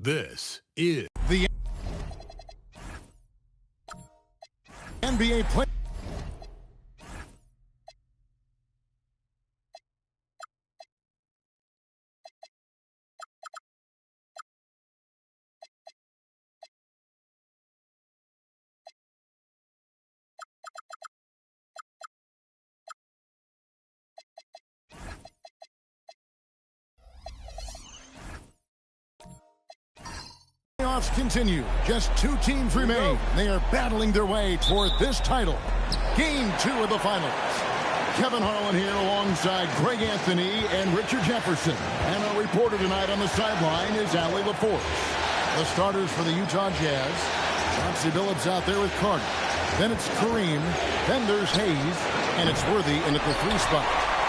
This is the NBA play. Playoffs continue. Just two teams remain. They are battling their way toward this title. Game 2 of the finals. Kevin Harlan here alongside Greg Anthony and Richard Jefferson. And our reporter tonight on the sideline is Allie LaForce. The starters for the Utah Jazz. Chauncey Billups out there with Carter. Then it's Kareem. Then there's Hayes. And it's Worthy in at the 3 spot.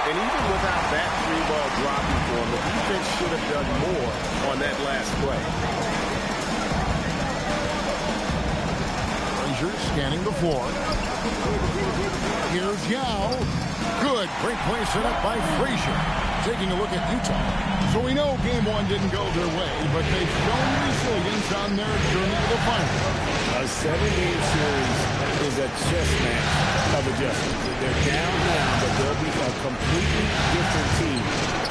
And even without that 3-ball dropping for him, the defense should have done more on that last play. Scanning the floor. Here's Yao. Good. Great play set up by Frazier. Taking a look at Utah. So we know game 1 didn't go their way, but they've shown resilience on their journey to the finals. A 7-game series is a chess match of adjustments. They're down now, but they'll be a completely different team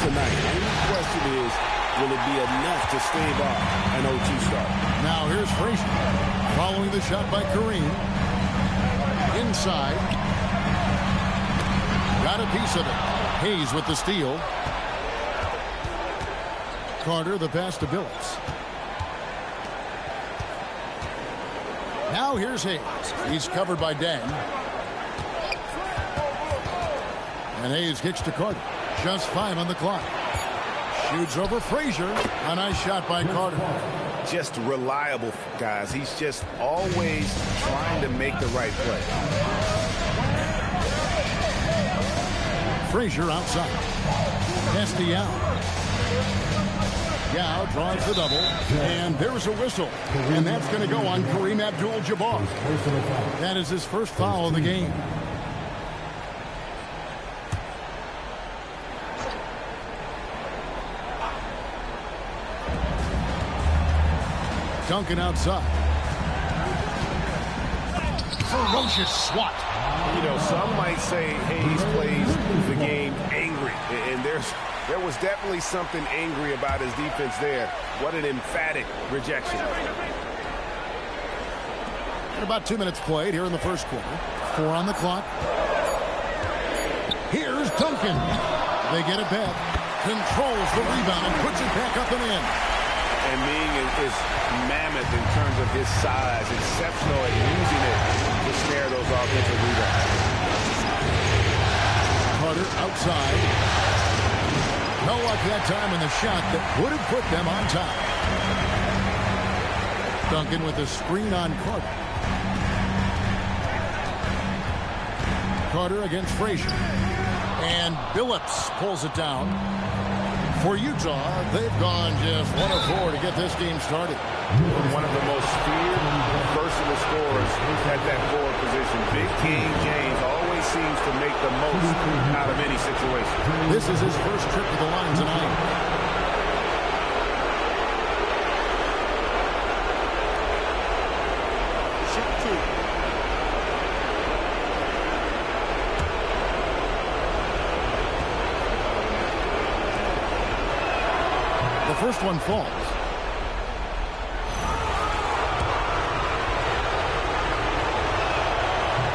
tonight. The only question is, will it be enough to stave off an OT start? Now here's Frazier. Following the shot by Kareem. Inside. Got a piece of it. Hayes with the steal. Carter the pass to Billups. Now here's Hayes. He's covered by Dan. And Hayes kicks to Carter. Just 5 on the clock. Shoots over Frazier. A nice shot by Carter. Just reliable, guys. He's just always trying to make the right play. Frazier outside. Pass to Yao. Yao draws the double. And there's a whistle. And that's going to go on Kareem Abdul-Jabbar. That is his first foul of the game. Duncan outside. Ferocious swat. You know, some might say Hayes plays the game angry. And there was definitely something angry about his defense there. What an emphatic rejection. And about 2 minutes played here in the first quarter. 4 on the clock. Here's Duncan. They get it back. Controls the rebound and puts it back up and in. And Ming is mammoth in terms of his size, exceptional at using it to snare those offensive rebounds. Carter outside. No luck that time in the shot that would have put them on top. Duncan with a screen on Carter. Carter against Frazier. And Billups pulls it down. For Utah, they've gone just 1 of 4 to get this game started. One of the most feared, versatile scorers at that forward position. Big King James always seems to make the most out of any situation. This is his first trip to the line tonight. The first one falls.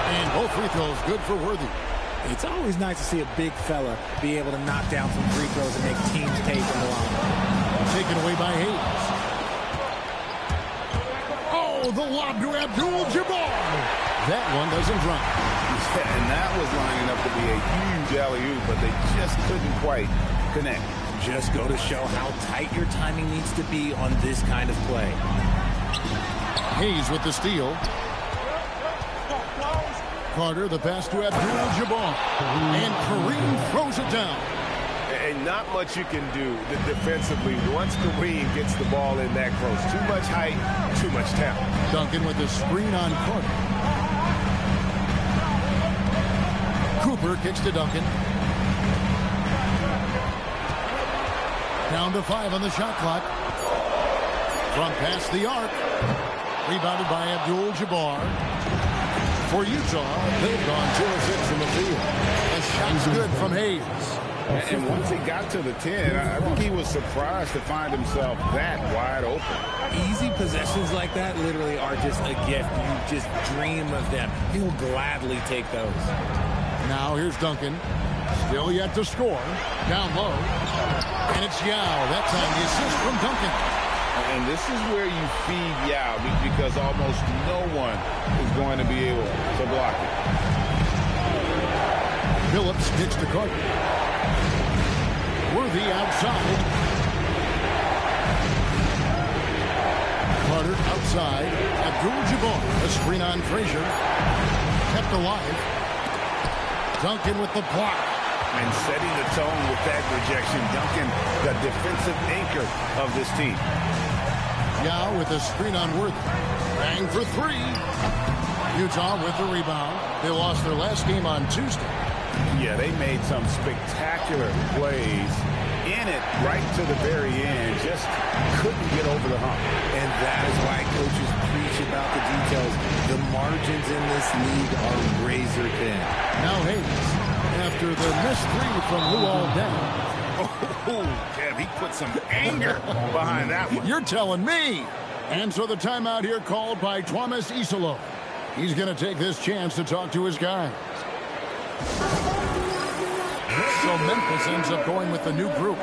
And both free throws good for Worthy. It's always nice to see a big fella be able to knock down some free throws and make teams pay from the line. Taken away by Hayes. Oh, the lob to Abdul-Jabbar. That one doesn't drop. And that was lining up to be a huge alley-oop, but they just couldn't quite connect. Just go to show how tight your timing needs to be on this kind of play. Hayes with the steal. Carter the pass to Abdul-Jabbar. And Kareem throws it down. And not much you can do defensively once Kareem gets the ball in that close. Too much height, too much talent. Duncan with the screen on Carter. Cooper kicks to Duncan. Down to 5 on the shot clock. From past the arc. Rebounded by Abdul-Jabbar. For Utah, they've gone 2 of 6 from the field. The shot's good from Hayes. And once he got to the 10, I think he was surprised to find himself that wide open. Easy possessions like that literally are just a gift. You just dream of them. He'll gladly take those. Now here's Duncan. Still yet to score. Down low. And it's Yao. That time the assist from Duncan. And this is where you feed Yao because almost no one is going to be able to block it. Phillips kicks to Carter. Worthy outside. Carter outside. Abdul-Jabbar. A screen on Frazier. Kept alive. Duncan with the block. And setting the tone with that rejection. Duncan, the defensive anchor of this team. Yao with a screen on Worthy. Bang for 3. Utah with the rebound. They lost their last game on Tuesday. Yeah, they made some spectacular plays in it right to the very end. Just couldn't get over the hump. And that is why coaches preach about the details. The margins in this league are razor thin. Now Hayes, after the missed 3 from Luol Deng. Oh, Kev, he put some anger behind that one. You're telling me. And so the timeout here called by Thomas Isolo. He's going to take this chance to talk to his guys. So Memphis ends up going with the new group.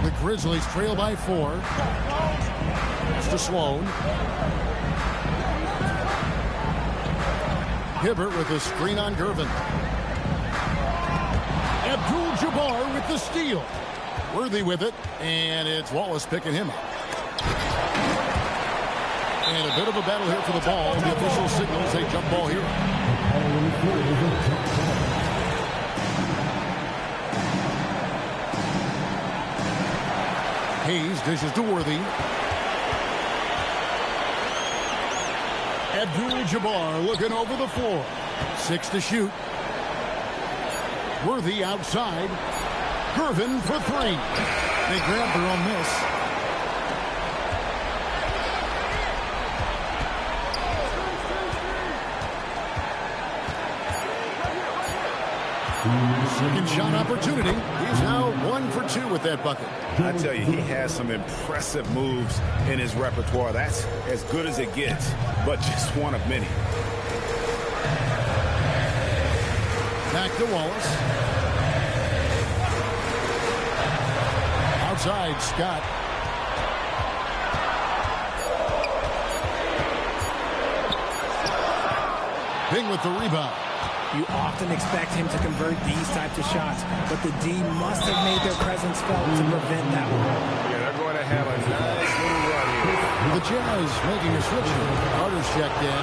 The Grizzlies trail by 4. It's to Sloan. Hibbert with a screen on Gervin. Abdul-Jabbar with the steal. Worthy with it, and it's Wallace picking him up. And a bit of a battle here for the ball. The official signals a jump ball here. Hayes dishes to Worthy. Abdul-Jabbar looking over the floor. 6 to shoot. Worthy outside. Gervin for 3. They grab their own miss. Second shot opportunity. He's now 1 for 2 with that bucket. I tell you, he has some impressive moves in his repertoire. That's as good as it gets, but just one of many. Back to Wallace. Outside, Scott. Bing with the rebound. You often expect him to convert these types of shots, but the D must have made their presence felt to prevent that one. Yeah, they're going to have a nice little run here. The Jazz making a switch here. Carter's checked in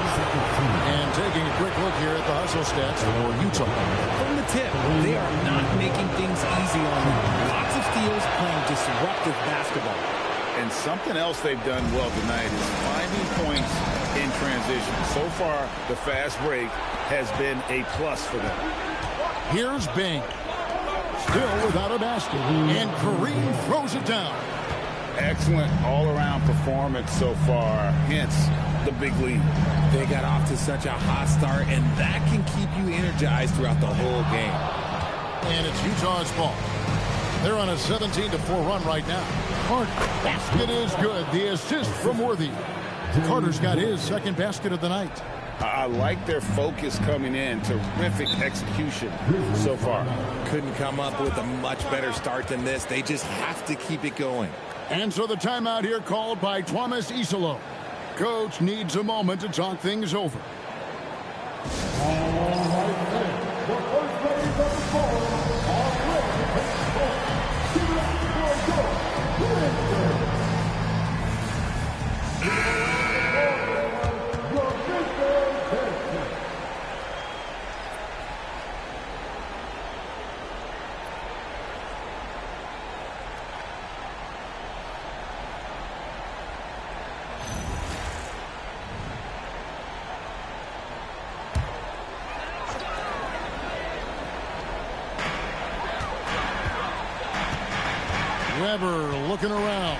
and taking a quick look here at the hustle stats for Utah. From the tip, they are not making things easy on them. Lots of steals, playing disruptive basketball. And something else they've done well tonight is finding points in transition. So far, the fast break has been a plus for them. Here's Bing. Still without a basket. And Kareem throws it down. Excellent all-around performance so far, hence the big lead. They got off to such a hot start, and that can keep you energized throughout the whole game. And it's Utah's ball. They're on a 17-4 run right now. Carter, basket is good. The assist from Worthy. Carter's got his second basket of the night. I like their focus coming in. Terrific execution so far. Couldn't come up with a much better start than this. They just have to keep it going. And so the timeout here called by Thomas Isolo. Coach needs a moment to talk things over. Weber looking around.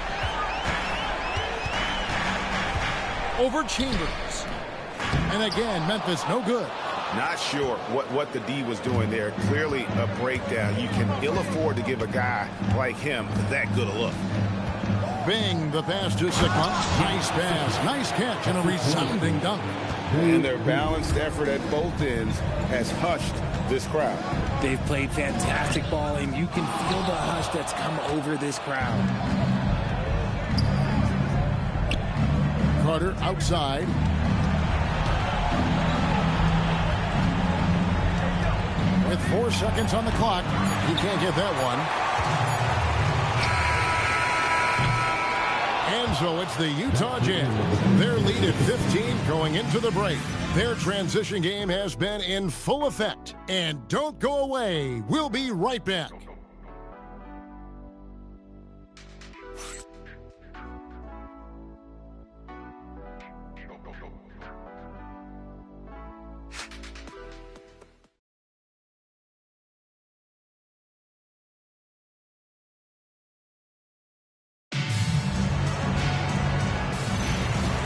Over Chambers. And again, Memphis no good. Not sure what the D was doing there. Clearly a breakdown. You can ill afford to give a guy like him that good a look. Bing, the pass to Sigma. Nice pass, nice catch, and a resounding dunk. And their balanced effort at both ends has hushed this crowd. They've played fantastic ball, and you can feel the hush that's come over this crowd. Carter outside. With 4 seconds on the clock, he can't get that one. And so it's the Utah Jazz. Their lead at 15 going into the break. Their transition game has been in full effect. And don't go away. We'll be right back.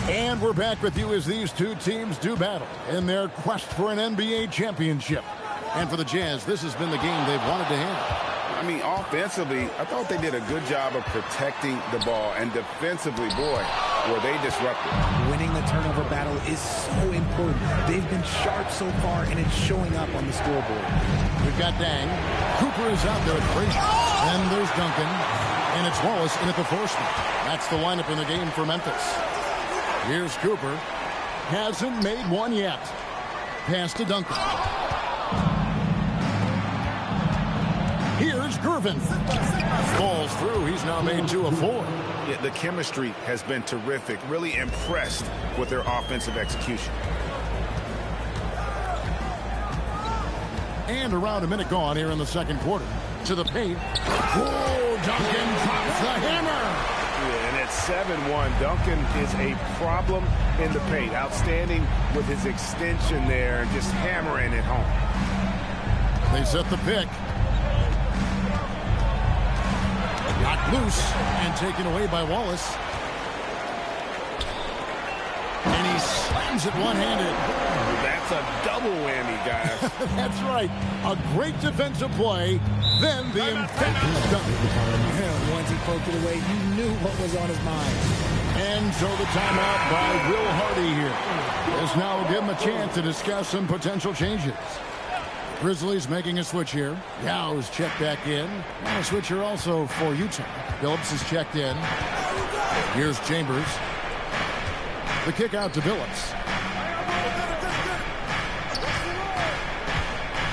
And we're back with you as these two teams do battle in their quest for an NBA championship. And for the Jazz, this has been the game they've wanted to handle. I mean, offensively, I thought they did a good job of protecting the ball. And defensively, boy, were they disruptive. Winning the turnover battle is so important. They've been sharp so far, and it's showing up on the scoreboard. We've got Dang. Cooper is out there at Frazier. And there's Duncan. And it's Wallace in at the 4 spot. That's the lineup in the game for Memphis. Here's Cooper. Hasn't made one yet. Pass to Duncan. Here's Gervin. Falls through. He's now made 2 of 4. Yeah, the chemistry has been terrific. Really impressed with their offensive execution. And around a minute gone here in the second quarter. To the paint. Oh, Duncan drops the hammer. Yeah, and at 7-1, Duncan is a problem in the paint. Outstanding with his extension there and just hammering it home. They set the pick. Knocked loose and taken away by Wallace. And he slams it one-handed. That's a double whammy, guys. That's right. A great defensive play. Then the emphatic dunk. Yeah, once he poked it away, you knew what was on his mind. And so the timeout by Will Hardy here. This now will give him a chance to discuss some potential changes. Grizzlies making a switch here. Yow's checked back in. And a switch here also for Utah. Phillips is checked in. Here's Chambers. The kick out to Phillips.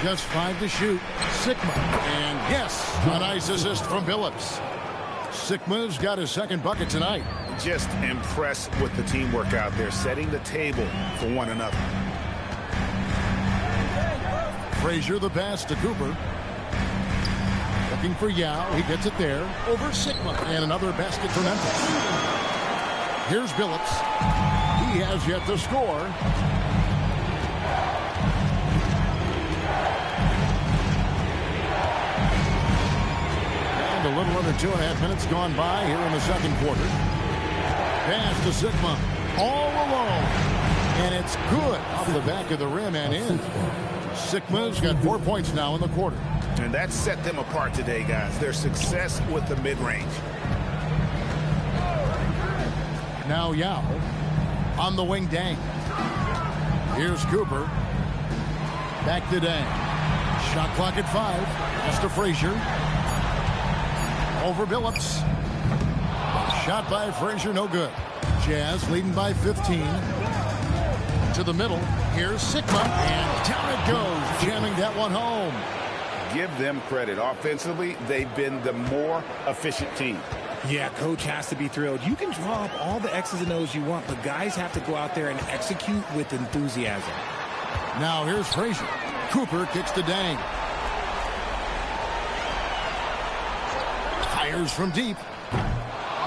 Just 5 to shoot. Sigma. And yes, a nice assist from Phillips. Sigma's got his second bucket tonight. Just impressed with the teamwork out there, setting the table for one another. Frazier the pass to Cooper. Looking for Yao. He gets it there. Over Sigma. And another basket for Memphis. Here's Phillips. He has yet to score. And a little under 2.5 minutes gone by here in the second quarter. Pass to Sigma. All alone. And it's good off the back of the rim and in. Sigma's got 4 points now in the quarter. And that set them apart today, guys. Their success with the mid-range. Now Yao on the wing. Dang. Here's Cooper. Back to Dang. Shot clock at 5. Pass to Frazier. Over Phillips. Shot by Frazier, no good. Jazz leading by 15. To the middle. Here's Sigma. And down it goes. Jamming that one home. Give them credit. Offensively, they've been the more efficient team. Yeah, coach has to be thrilled. You can draw up all the X's and O's you want, but guys have to go out there and execute with enthusiasm. Now here's Frazier. Cooper kicks to Dang. Fires from deep.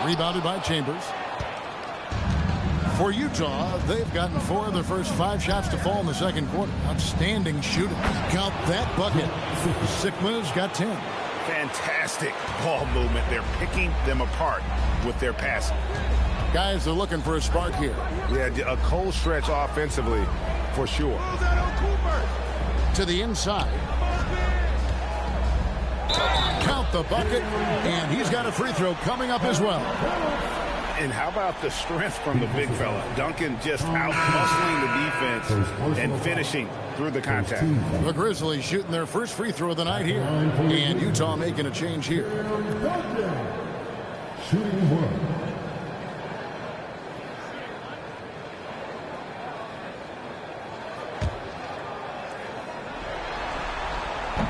Rebounded by Chambers. For Utah, they've gotten 4 of their first 5 shots to fall in the second quarter. Outstanding shooting. Count that bucket. Sigma's got 10. Fantastic ball movement. They're picking them apart with their passing. Guys are looking for a spark here. Yeah, a cold stretch offensively for sure. To the inside. Count the bucket, and he's got a free throw coming up as well. And how about the strength from the big fella? Duncan just out-muscling the defense and finishing through the contact. The Grizzlies shooting their first free throw of the night here. And Utah making a change here. Shooting one.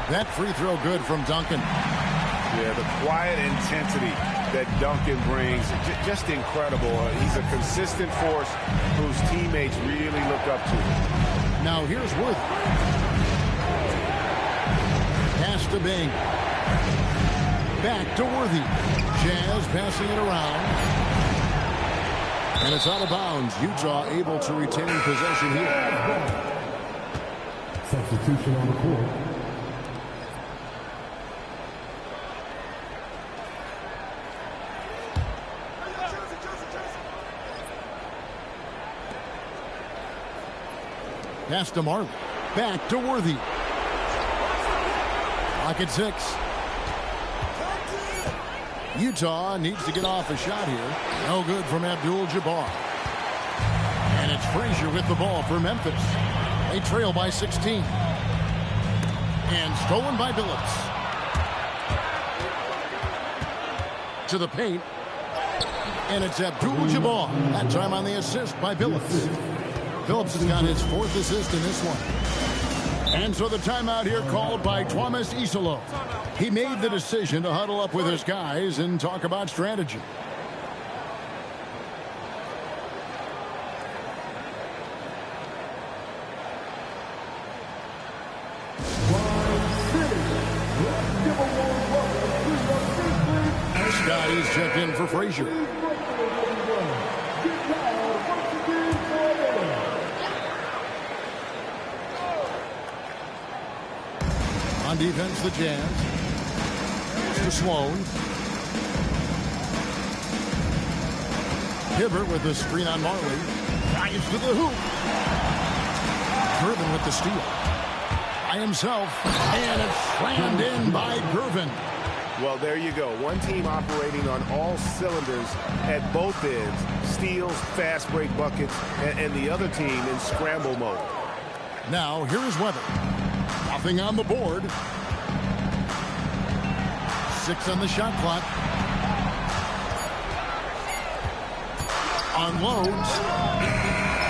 That free throw good from Duncan. Yeah, the quiet intensity that Duncan brings, just incredible. He's a consistent force whose teammates really look up to. Now here's Worthy. Pass to Bing. Back to Worthy. Jazz passing it around. And it's out of bounds. Utah able to retain possession here. Substitution on the court. Pass to Marley. Back to Worthy. Clock at 6. Utah needs to get off a shot here. No good from Abdul-Jabbar. And it's Frazier with the ball for Memphis. They trail by 16. And stolen by Billups. To the paint. And it's Abdul-Jabbar. That time on the assist by Billups. Phillips has got his 4th assist in this one. And so the timeout here called by Thomas Isolo. He made the decision to huddle up with his guys and talk about strategy. Scotty's checked in for Frazier. On defense, the Jazz. To Sloan. Hibbert with the screen on Marley. Drives to the hoop. Gervin with the steal. By himself. And it's slammed in by Gervin. Well, there you go. One team operating on all cylinders at both ends. Steals, fast break buckets, and the other team in scramble mode. Now, here is Weather. Nothing on the board. 6 on the shot clock. Unloads.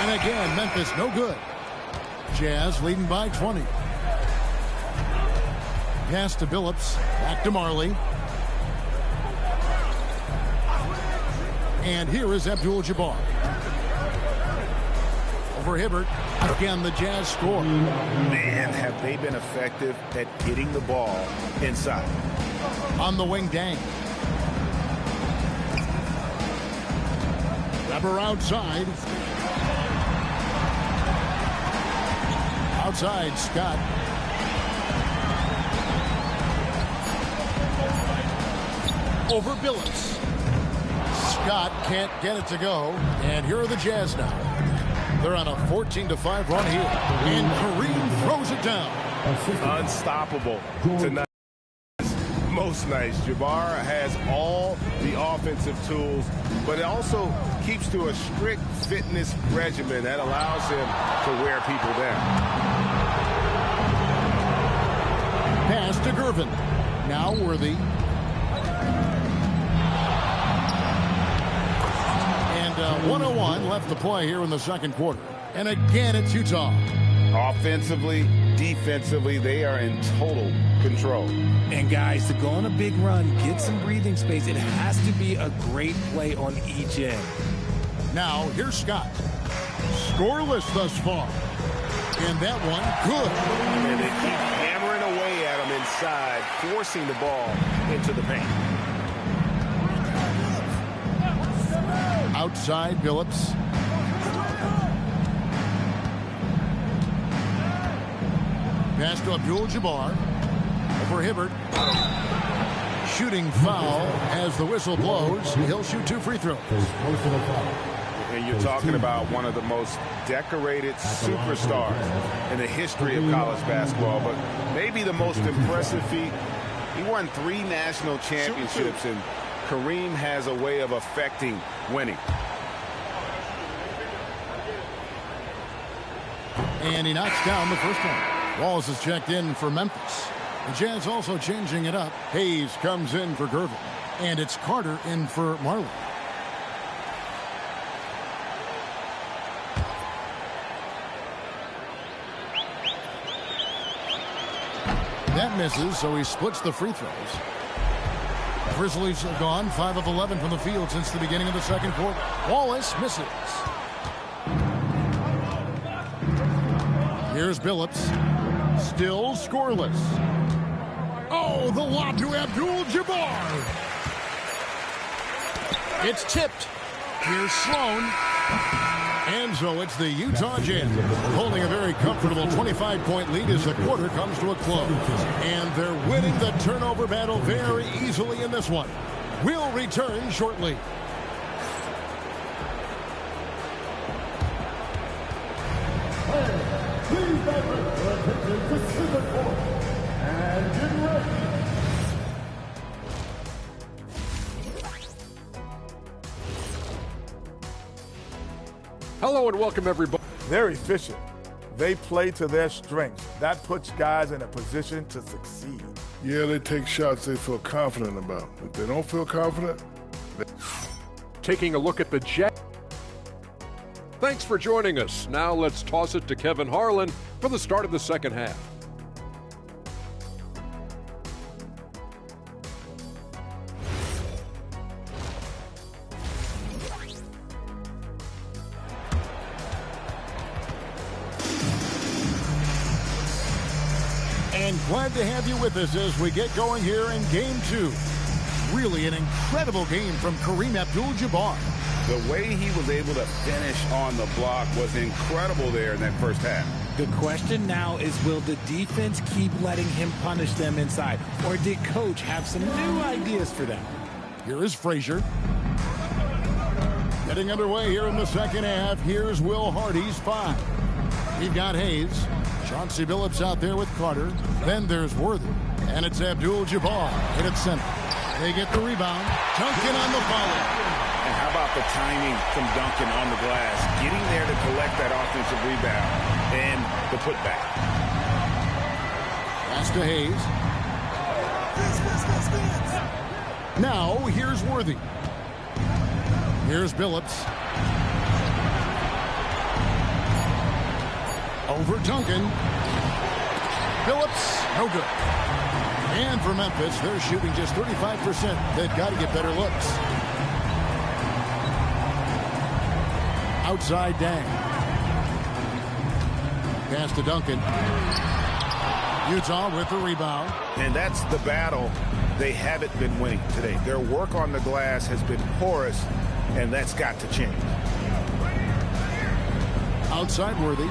And again, Memphis no good. Jazz leading by 20. Pass to Billups. Back to Marley. And here is Abdul-Jabbar. Over Hibbert. Again, the Jazz score. Man, have they been effective at getting the ball inside. On the wing, Dang. Weber outside. Outside, Scott. Over Billups. Scott can't get it to go. And here are the Jazz now. They're on a 14-5 run here. And Kareem throws it down. Unstoppable tonight. Most nights. Jabbar has all the offensive tools, but it also keeps to a strict fitness regimen that allows him to wear people down. Pass to Gervin. Now Worthy. And 101 left to play here in the second quarter. And again, it's Utah. Offensively, defensively, they are in total control. And guys, to go on a big run, get some breathing space, it has to be a great play on each end. Now, here's Scott. Scoreless thus far. And that one, good. And they keep hammering away at him inside, forcing the ball into the paint. Outside, Billups. Pass to Abdul-Jabbar. Over Hibbert. shooting foul as the whistle blows. He'll shoot 2 free throws. And you're talking about one of the most decorated superstars in the history of college basketball, but maybe the most impressive feat. He won 3 national championships, and Kareem has a way of affecting winning. And he knocks down the first one. Wallace is checked in for Memphis. The Jazz also changing it up. Hayes comes in for Gervin. And it's Carter in for Marley. That misses, so he splits the free throws. Grizzlies have gone 5 of 11 from the field since the beginning of the second quarter. Wallace misses. Here's Billups. Still scoreless. Oh, the lob to Abdul-Jabbar. It's tipped. Here's Sloan. And so it's the Utah Jazz holding a very comfortable 25-point lead as the quarter comes to a close. And they're winning the turnover battle very easily in this one. We'll return shortly. Please direct your attention to center court and get ready. Hello and welcome, everybody. They're efficient. They play to their strengths. That puts guys in a position to succeed. Yeah, they take shots they feel confident about. If they don't feel confident, Taking a look at the Jazz. Thanks for joining us. Now let's toss it to Kevin Harlan for the start of the second half. And glad to have you with us as we get going here in Game 2. Really an incredible game from Kareem Abdul-Jabbar. The way he was able to finish on the block was incredible there in that first half. The question now is, will the defense keep letting him punish them inside? Or did Coach have some new ideas for them? Here is Frazier. Getting underway here in the second half. Here's Will Hardy's 5. We've got Hayes. Chauncey Billups out there with Carter. Then there's Worthy. And it's Abdul-Jabbar hit at center. They get the rebound. Duncan on the volley. And how about the timing from Duncan on the glass? Getting there to collect that offensive rebound and the putback. Pass to Hayes. Now here's Worthy. Here's Billups. Over Duncan. Billups, no good. And for Memphis, they're shooting just 35%. They've got to get better looks. Outside Dang. Pass to Duncan. Utah with the rebound. And that's the battle they haven't been winning today. Their work on the glass has been porous, and that's got to change. Outside Worthy.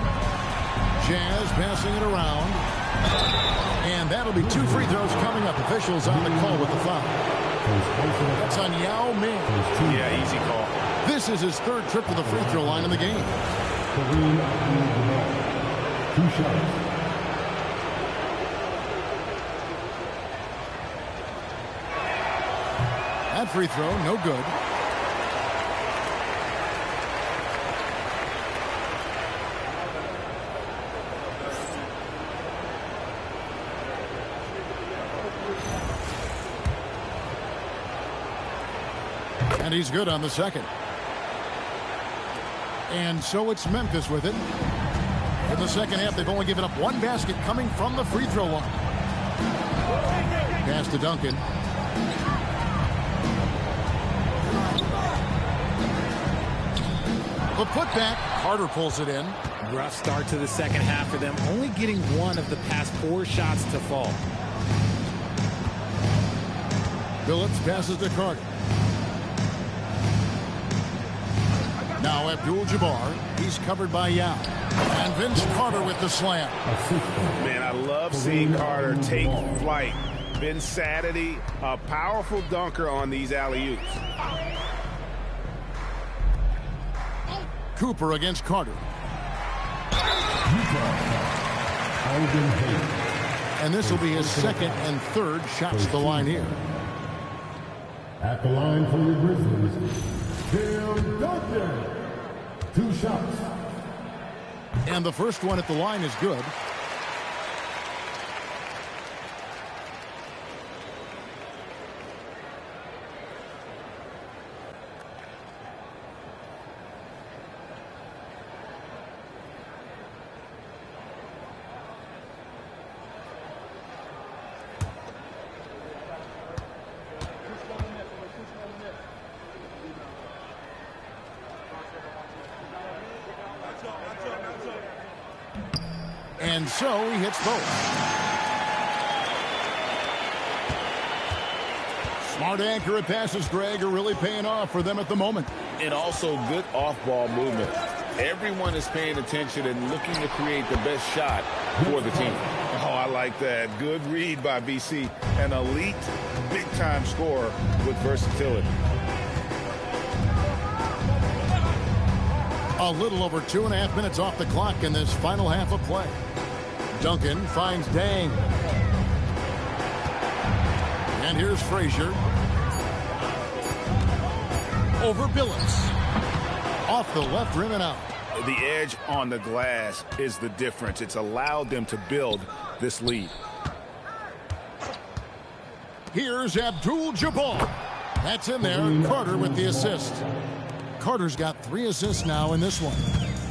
Jazz passing it around. And that'll be 2 free throws coming up. Officials on the call with the foul. That's on Yao Ming. Yeah, easy call. This is his 3rd trip to the free throw line in the game. Kareem Abdul-Jabbar. 2 shots. That free throw, no good. And he's good on the second. And so it's Memphis with it. In the second half, they've only given up 1 basket coming from the free throw line. Pass to Duncan. The putback. Carter pulls it in. Rough start to the second half for them, only getting 1 of the past 4 shots to fall. Billups passes to Carter. Now Abdul-Jabbar. He's covered by Yao. And Vince Carter with the slam. Man, I love seeing Carter take flight been Saturday, a powerful dunker on these alley-oops. Cooper against Carter. And this will be his second and third shots to the line here. At the line for the Grizzlies, Tim Duncan. 2 shots. And the first one at the line is good. And so he hits both. Smart, accurate passes, Greg, are really paying off for them at the moment. And also good off-ball movement. Everyone is paying attention and looking to create the best shot for the team. Oh, I like that. Good read by BC. An elite, big-time scorer with versatility. A little over 2.5 minutes off the clock in this final half of play. Duncan finds Dang. And here's Frazier. Over Billups. Off the left rim and out. The edge on the glass is the difference. It's allowed them to build this lead. Here's Abdul-Jabbar. That's in there. Carter with the assist. Carter's got 3 assists now in this one.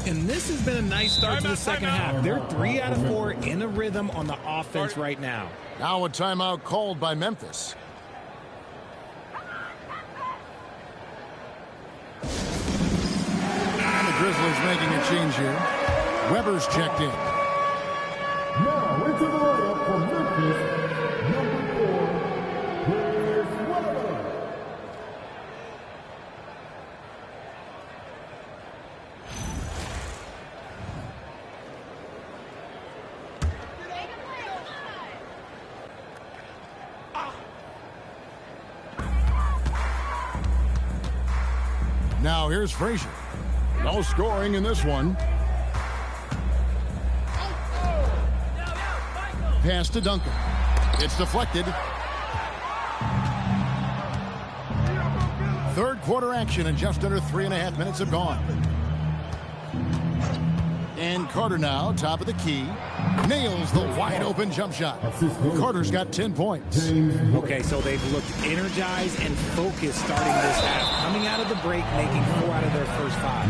And this has been a nice start to the second half. They're 3 out of 4 in a rhythm on the offense right now. Now a timeout called by Memphis. And the Grizzlies making a change here. Weber's checked in. Now into the lineup for Memphis, number 4, here's Weber. Now here's Frazier. No scoring in this one. Pass to Duncan. It's deflected. Third quarter action and just under 3.5 minutes have gone. And Carter now, top of the key, nails the wide open jump shot. Carter's got 10 points. Okay, so they've looked energized and focused starting this half. Coming out of the break, making 4 out of their first 5.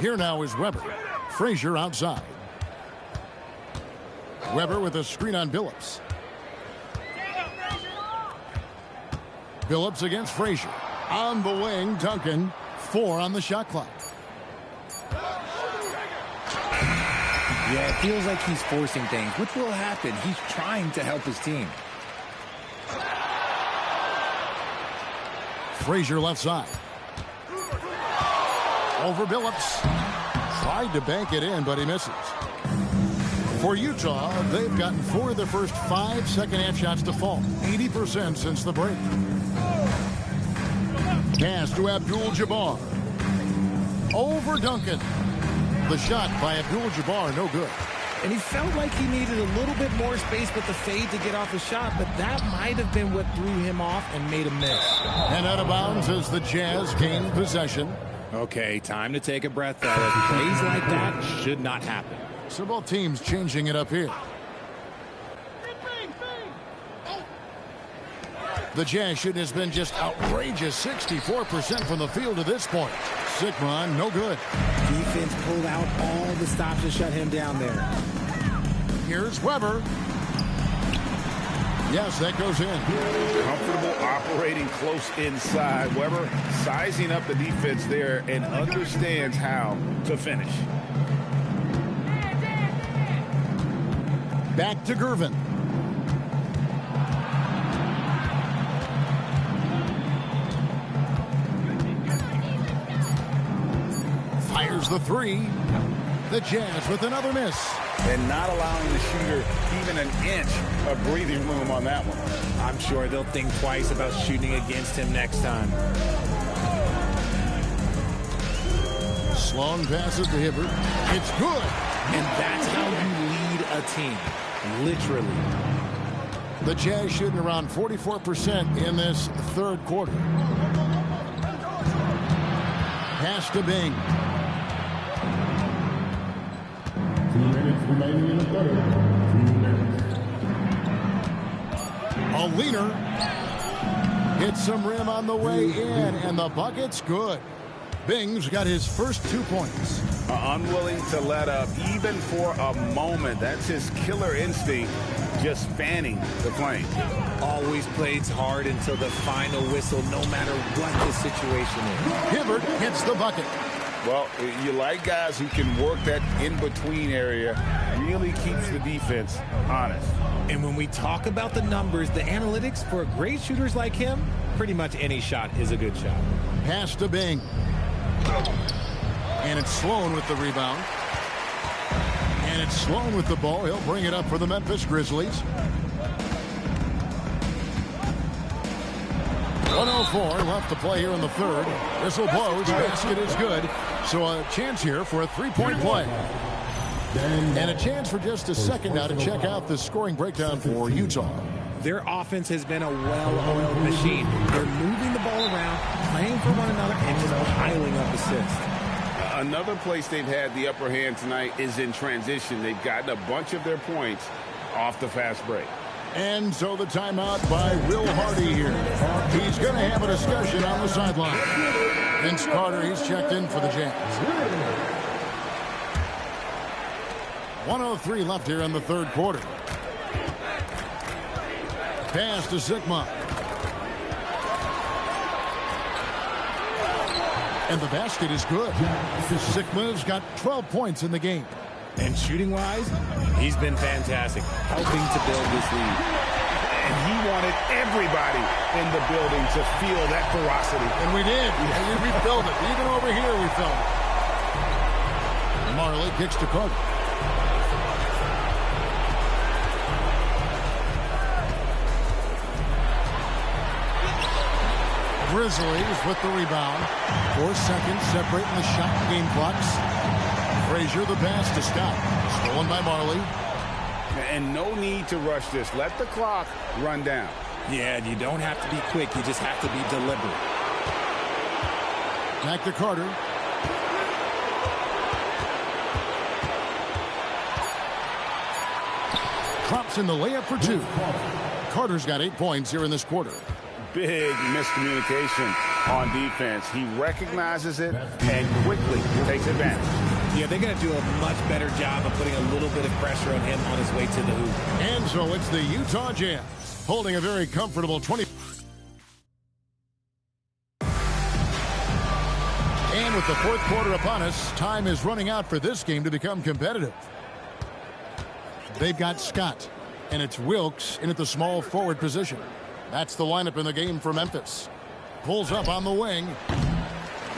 Here now is Weber. Frazier outside. Weber with a screen on Billups. Billups against Frazier. On the wing, Duncan. 4 on the shot clock. Yeah, it feels like he's forcing things, which will happen. He's trying to help his team. Frazier left side. Over Billups. Tried to bank it in, but he misses. For Utah, they've gotten 4 of their first 5 second-half shots to fall. 80% since the break. Pass to Abdul-Jabbar. Over Duncan. The shot by Abdul-Jabbar, no good. And he felt like he needed a little bit more space with the fade to get off the shot, but that might have been what threw him off and made him miss. And out of bounds as the Jazz gain possession. Okay, time to take a breath, fellas. Plays like that should not happen. So both teams changing it up here. The Jazz shooting has been just outrageous. 64% from the field to this point. Sigmund, no good. Defense pulled out all the stops to shut him down there. Here's Weber. Yes, that goes in. Comfortable operating close inside. Weber sizing up the defense there and understands how to finish. Back to Gervin. Fires the three. The Jazz with another miss. And not allowing the shooter even an inch of breathing room on that one. I'm sure they'll think twice about shooting against him next time. Sloan passes to Hibbert. It's good. And that's how you lead a team. Literally. The Jazz shooting around 44% in this third quarter. Pass to Bing. 2 minutes remaining in the third. 2 minutes. A leaner. Hits some rim on the way in, and the bucket's good. Bing's got his first 2 points. Unwilling to let up even for a moment. That's his killer instinct, just fanning the flame. Always plays hard until the final whistle, no matter what the situation is. Hibbert hits the bucket. Well, you like guys who can work that in-between area, really keeps the defense honest. And when we talk about the numbers, the analytics for great shooters like him, pretty much any shot is a good shot. Pass to Bing. And it's Sloan with the rebound. And it's Sloan with the ball. He'll bring it up for the Memphis Grizzlies. 1:04 left to play here in the third. Whistle blows. Basket is good. So a chance here for a three-point play. And a chance for just a second now to check out the scoring breakdown for Utah. Their offense has been a well-oiled machine. They're moving the ball around, playing for one another, and just piling up assists. Another place they've had the upper hand tonight is in transition. They've gotten a bunch of their points off the fast break. And so the timeout by Will Hardy here. He's going to have a discussion on the sideline. Vince Carter, he's checked in for the Jazz. 1:03 left here in the third quarter. Pass to Sigma. And the basket is good. Sigma's got 12 points in the game. And shooting-wise, he's been fantastic, helping to build this lead. And he wanted everybody in the building to feel that ferocity. And we did. And we felt it. Even over here, we felt it. Marley kicks to Carter. Grizzlies with the rebound. 4 seconds separating the shot game clocks. Frazier the pass to Scott. Stolen by Marley. And no need to rush this. Let the clock run down. Yeah, you don't have to be quick. You just have to be deliberate. Back to Carter. Drops in the layup for 2. Carter's got 8 points here in this quarter. Big miscommunication on defense. He recognizes it and quickly takes advantage. Yeah, they're going to do a much better job of putting a little bit of pressure on him on his way to the hoop. And so it's the Utah Jazz holding a very comfortable 20. And with the fourth quarter upon us, time is running out for this game to become competitive. They've got Scott, and it's Wilkes in at the small forward position. That's the lineup in the game for Memphis. Pulls up on the wing.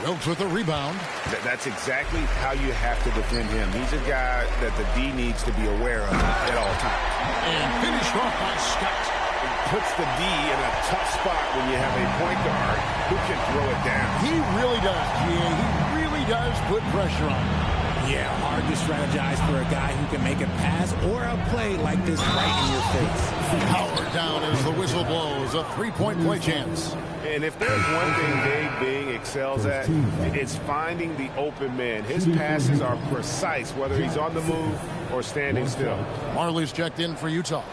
Wilkes with a rebound. That's exactly how you have to defend him. He's a guy that the D needs to be aware of at all times. And finished off by Scott. It puts the D in a tough spot when you have a point guard who can throw it down. He really does. Yeah, he really does put pressure on him. Yeah, hard to strategize for a guy who can make a pass or a play like this right in your face. Powered down as the whistle blows. A three-point play chance. And if there's one thing Dave Bing excels at, it's finding the open man. His passes are precise, whether he's on the move or standing still. Marley's checked in for Utah.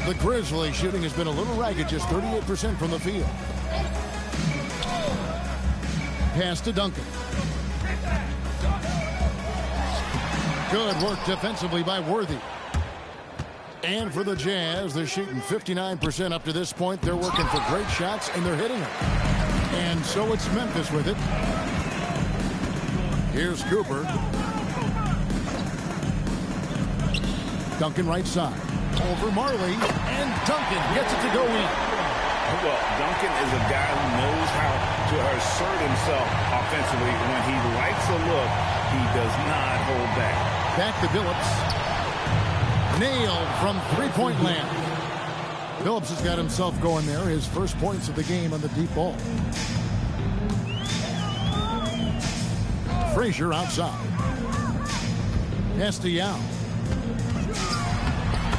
The Grizzlies shooting has been a little ragged, just 38% from the field. Pass to Duncan. Good work defensively by Worthy. And for the Jazz, they're shooting 59% up to this point. They're working for great shots, and they're hitting them. And so it's Memphis with it. Here's Cooper. Duncan right side. Over Marley, and Duncan gets it to go in. Well, Duncan is a guy who knows how to assert himself offensively. When he likes a look, he does not hold back. Back to Phillips. Nailed from three-point land. Phillips has got himself going there. His first points of the game on the deep ball. Frazier outside. Pass to Yao.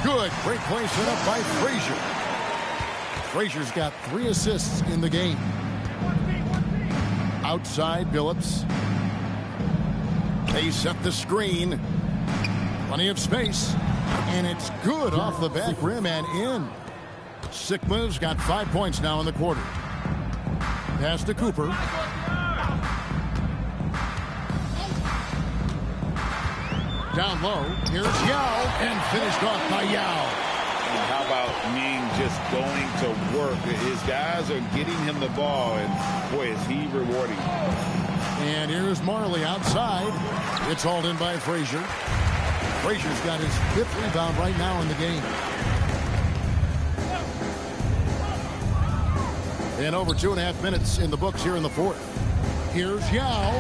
Good break play set up by Frazier. Frazier's got 3 assists in the game. Outside Phillips. They set the screen. Plenty of space. And it's good off the back rim and in. Sikma's got 5 points now in the quarter. Pass to Cooper. Down low. Here's Yao. And finished off by Yao. And how about Ming just going to work? His guys are getting him the ball, and boy, is he rewarding. And here's Marley outside. It's hauled in by Frazier. Frazier's got his 5th rebound right now in the game. And over 2.5 minutes in the books here in the 4th. Here's Yao.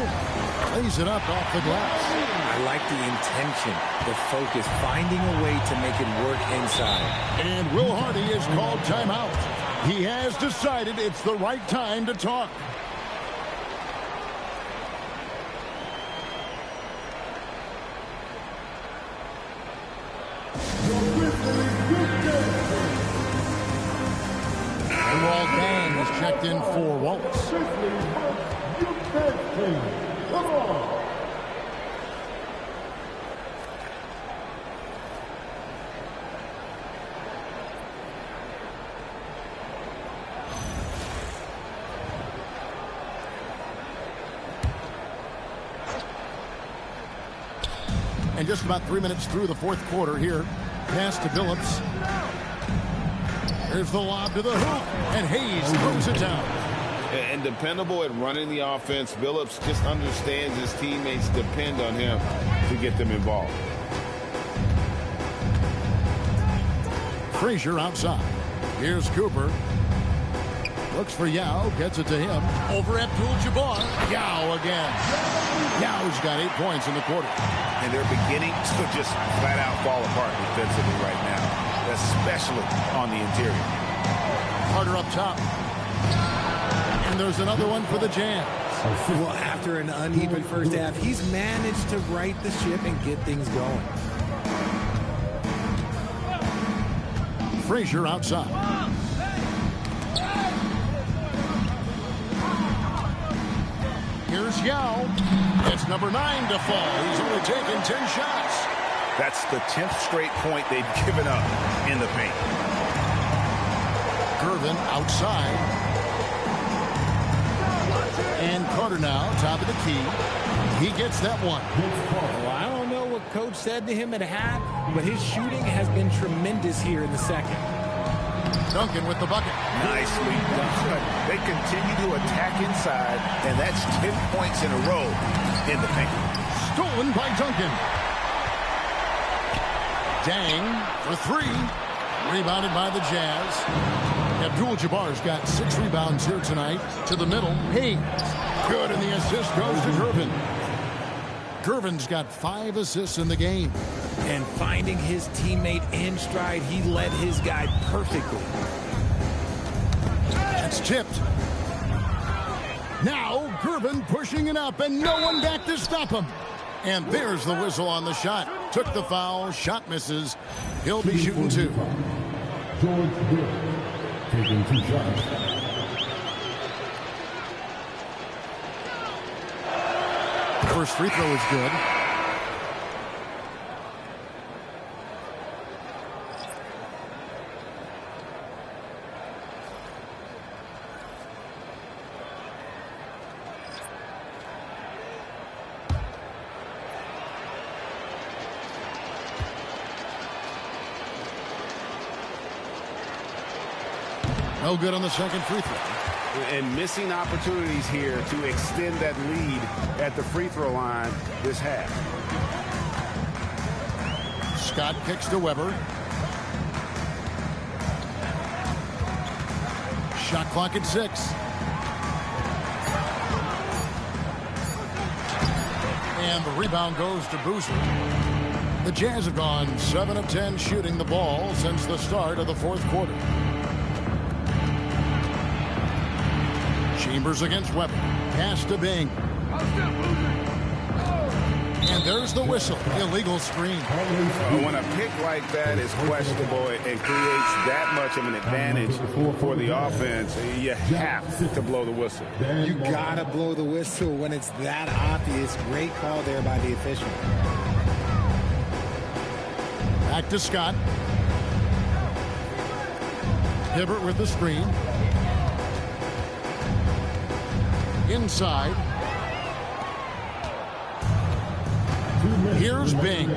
Lays it up off the glass. I like the intention, the focus, finding a way to make it work inside. And Will Hardy is called timeout. He has decided it's the right time to talk. And Walt Bang is checked in for Wallace. Come on. And just about 3 minutes through the 4th quarter here. Pass to Phillips. There's the lob to the hoop. And Hayes throws it down. And dependable at running the offense. Phillips just understands his teammates depend on him to get them involved. Frazier outside. Here's Cooper. Looks for Yao. Gets it to him. Over Abdul-Jabbar. Yao again. Yao's got 8 points in the quarter. And they're beginning to just flat out fall apart defensively right now, especially on the interior. Carter up top. And there's another one for the Jazz. Well, after an uneven first half, he's managed to right the ship and get things going. Frazier outside. Here's Yao. It's number 9 to fall. He's only taken 10 shots. That's the 10th straight point they've given up in the paint. Gervin outside. And Carter now, top of the key. He gets that one. Well, I don't know what Coach said to him at half, but his shooting has been tremendous here in the second. Duncan with the bucket. Nicely done. They continue to attack inside, and that's 10 points in a row in the paint. Stolen by Duncan. Dang for 3. Rebounded by the Jazz. Abdul-Jabbar's got 6 rebounds here tonight. To the middle. Hayes. Good, and the assist goes to Gervin. Gervin's got 5 assists in the game. And finding his teammate in stride, he led his guy perfectly. That's tipped. Now Gervin pushing it up, and no one back to stop him. And there's the whistle on the shot. Took the foul. Shot misses. He'll be shooting 2. George Hill taking 2 shots. First free throw is good. No good on the second free throw. And missing opportunities here to extend that lead at the free throw line this half. Scott kicks to Weber. Shot clock at 6. And the rebound goes to Boozer. The Jazz have gone 7 of 10 shooting the ball since the start of the fourth quarter. Chambers against Weber. Pass to Bing. And there's the whistle. Illegal screen. When a pick like that is questionable and creates that much of an advantage for the offense, you have to blow the whistle. You gotta blow the whistle when it's that obvious. Great call there by the official. Back to Scott. Hibbert with the screen. Inside. Here's Bing.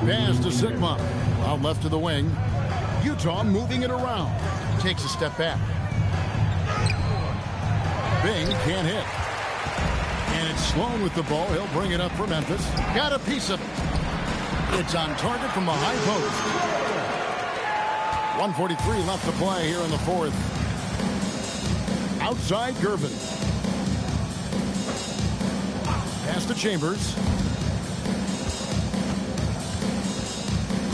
Pass to Sigma. Out left to the wing. Utah moving it around. Takes a step back. Bing can't hit. And it's Sloan with the ball. He'll bring it up for Memphis. Got a piece of it. It's on target from the high post. 1:43 left to play here in the fourth. Outside Gervin. Pass to Chambers.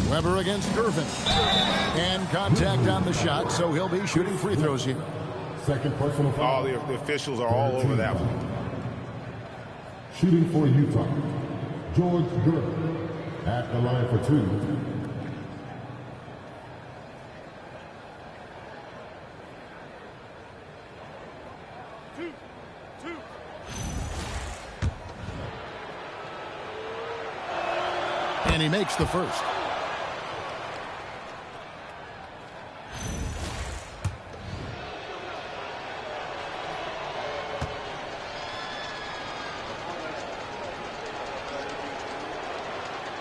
Weber against Gervin. And contact on the shot, so he'll be shooting free throws here. Second personal foul. All the officials are all over that one. Shooting for Utah, George Gervin at the line for 2. And he makes the first.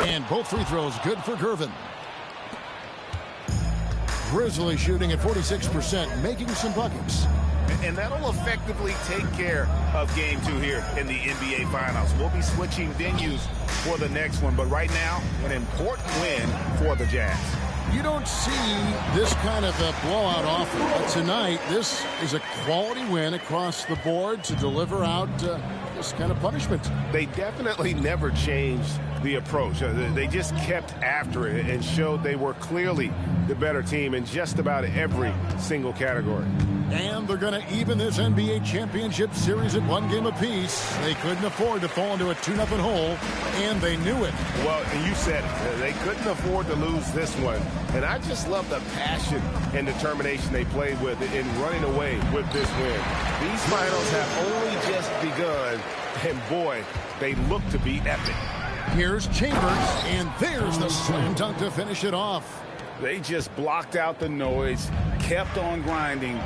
And both free throws good for Gervin. Grizzly shooting at 46%, making some buckets. And that'll effectively take care of game 2 here in the NBA Finals. We'll be switching venues for the next one, but right now, an important win for the Jazz. You don't see this kind of a blowout often, but tonight, this is a quality win across the board to deliver out this kind of punishment. They definitely never changed the approach. They just kept after it and showed they were clearly the better team in just about every single category. And they're going to even this NBA championship series at 1 game apiece. They couldn't afford to fall into a 2-0 hole, and they knew it. Well, and you said it. They couldn't afford to lose this one. And I just love the passion and determination they played with in running away with this win. These finals have only just begun, and boy, they look to be epic. Here's Chambers, and there's the slam dunk to finish it off. They just blocked out the noise, kept on grinding,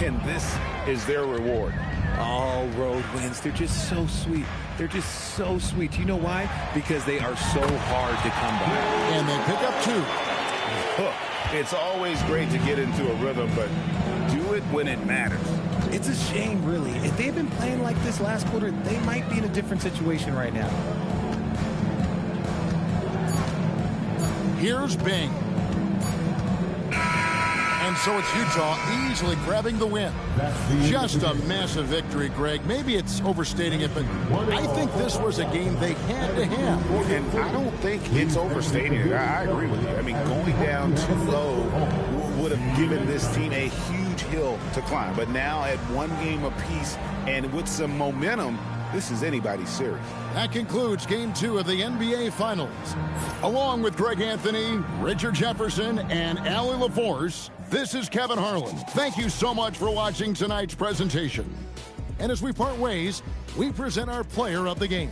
and this is their reward. All road wins. They're just so sweet. They're just so sweet. You know why? Because they are so hard to come by. And they pick up 2. It's always great to get into a rhythm, but do it when it matters. It's a shame, really. If they've been playing like this last quarter, they might be in a different situation right now. Here's Bing. And so it's Utah easily grabbing the win. Just a massive victory, Greg. Maybe it's overstating it, but I think this was a game they had to have. And I don't think it's overstating it. I agree with you. I mean, going down too low would have given this team a huge hill to climb. But now at 1 game apiece and with some momentum, this is anybody's series. That concludes Game 2 of the NBA Finals. Along with Greg Anthony, Richard Jefferson, and Allie LaForce, this is Kevin Harlan. Thank you so much for watching tonight's presentation. And as we part ways, we present our player of the game.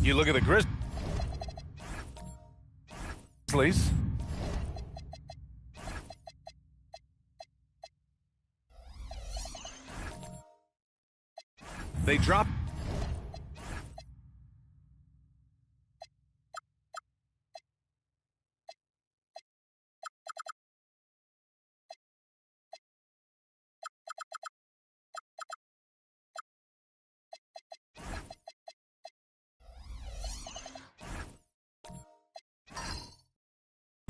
You look at the Grizzlies. They drop.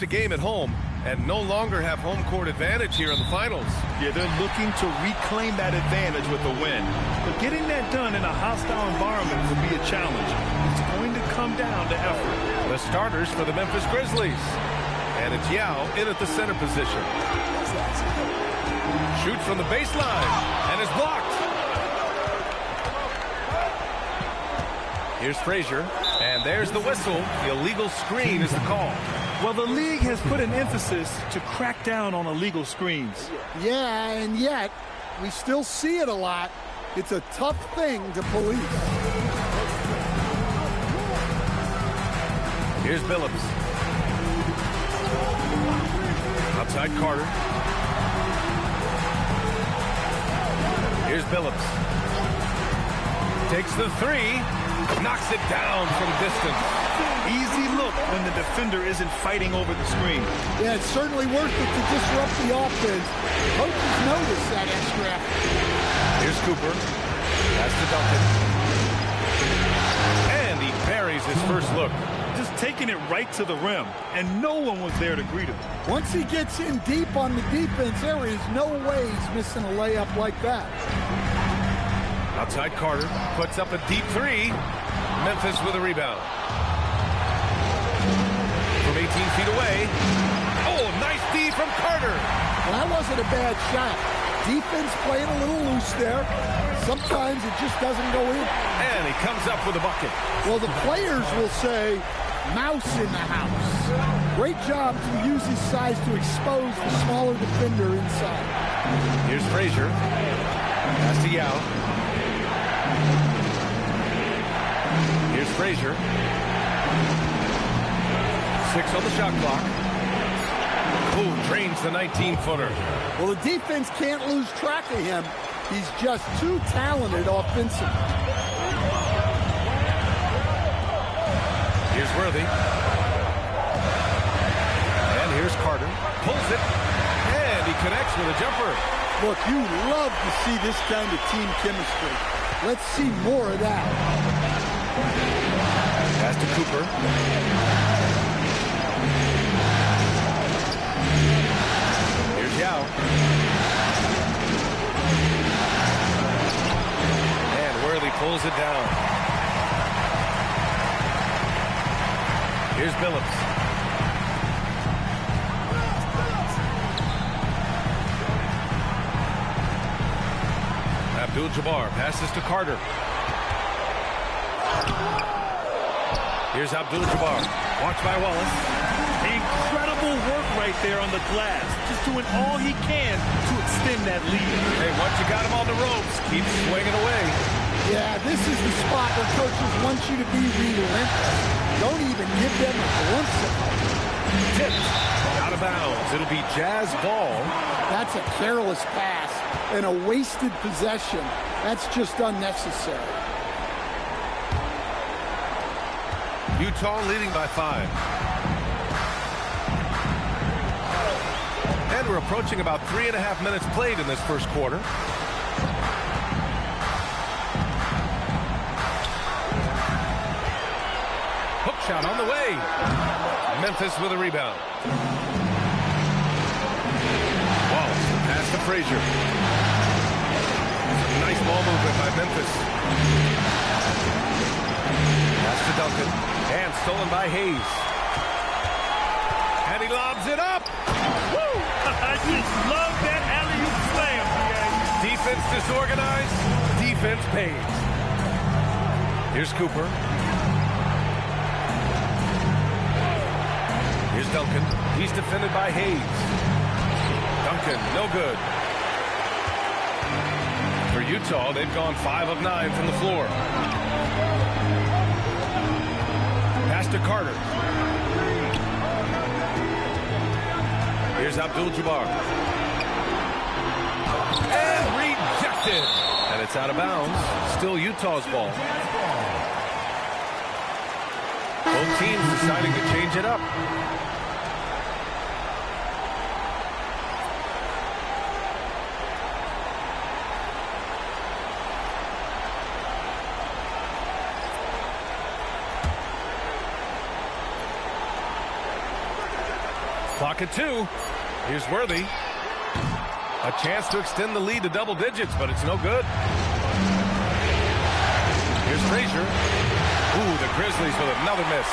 A game at home and no longer have home court advantage here in the finals. Yeah, they're looking to reclaim that advantage with a win. But getting that done in a hostile environment will be a challenge. It's going to come down to effort. The starters for the Memphis Grizzlies. And it's Yao in at the center position. Shoots from the baseline and is blocked. Here's Frazier, and there's the whistle. The illegal screen is the call. Well, the league has put an emphasis to crack down on illegal screens. Yeah, and yet we still see it a lot. It's a tough thing to police. Here's Billups. Outside Carter. Here's Billups. Takes the three. Knocks it down from distance. Easy look when the defender isn't fighting over the screen. Yeah, it's certainly worth it to disrupt the offense. Coaches notice that extra effort. Here's Cooper. Pass to Duncan. And he buries his first look. Just taking it right to the rim, and no one was there to greet him. Once he gets in deep on the defense, there is no way he's missing a layup like that. Outside Carter puts up a deep three. Memphis with a rebound. From 18 feet away. Oh, nice D from Carter. Well, that wasn't a bad shot. Defense playing a little loose there. Sometimes it just doesn't go in. And he comes up with a bucket. Well, the players will say, mouse in the house. Great job to use his size to expose the smaller defender inside. Here's Frazier. Pass to Yao. Here's Frazier. 6 on the shot clock. Ooh, drains the 19-footer. Well, the defense can't lose track of him. He's just too talented offensively. Here's Worthy. And here's Carter. Pulls it. And he connects with a jumper. Look, you love to see this kind of team chemistry. Let's see more of that. Pass to Cooper. Here's Yao. And Worthy pulls it down. Here's Billups. Abdul-Jabbar passes to Carter. Here's Abdul-Jabbar. Watched by Wallace. Incredible work right there on the glass. Just doing all he can to extend that lead. Hey, once you got him on the ropes, keep swinging away. Yeah, this is the spot where coaches want you to be relentless. Don't even give them a glimpse of it. Tipped. Out of bounds. It'll be Jazz ball. That's a careless pass and a wasted possession. That's just unnecessary. Utah leading by 5. And we're approaching about 3.5 minutes played in this first quarter. Hook shot on the way. Memphis with a rebound. Wallace, pass to Frazier. Nice ball movement by Memphis. Pass to Duncan. And stolen by Hayes. And he lobs it up. Woo! I just love that alley-oop slam. Defense disorganized. Defense pays. Here's Cooper. Here's Duncan. He's defended by Hayes. Duncan, no good. For Utah, they've gone 5 of 9 from the floor. to Carter. Here's Abdul-Jabbar. And rejected. And it's out of bounds. Still Utah's ball. Both teams deciding to change it up. Clock at 2. Here's Worthy. A chance to extend the lead to double digits, but it's no good. Here's Frazier. Ooh, the Grizzlies with another miss.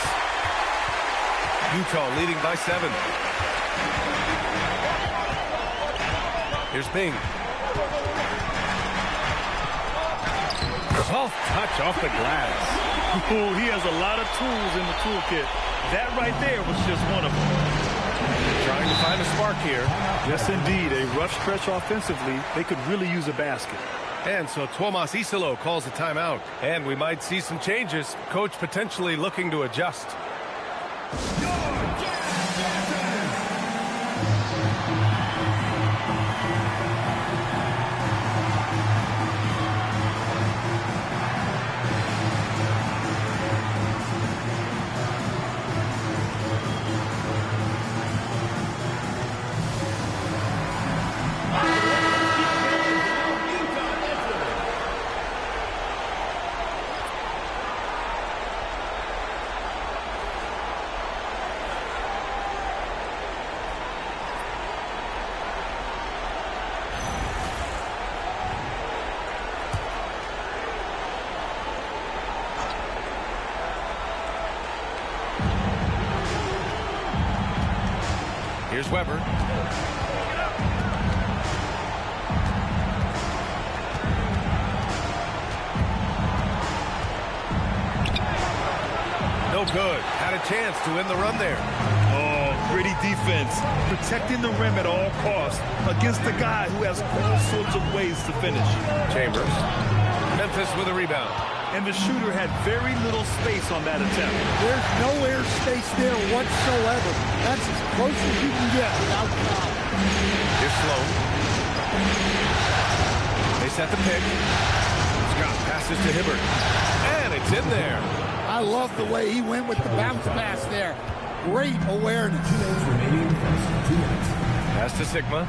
Utah leading by 7. Here's Bing. Soft touch off the glass. Ooh, he has a lot of tools in the toolkit. That right there was just one of them. Trying to find a spark here. Yes, indeed. A rough stretch offensively. They could really use a basket. And so Tuomas Isalo calls a timeout. And we might see some changes. Coach potentially looking to adjust. Here's Weber. No good. Had a chance to win the run there. Oh, gritty defense. Protecting the rim at all costs against a guy who has all sorts of ways to finish. Chambers. Memphis with a rebound. And the shooter had very little space on that attempt. There's no air space there whatsoever. That's as close as you can get without foul. Here's Sloan. They set the pick. Scott passes to Hibbert. And it's in there. I love the way he went with the bounce pass there. Great awareness. Pass to Sigma.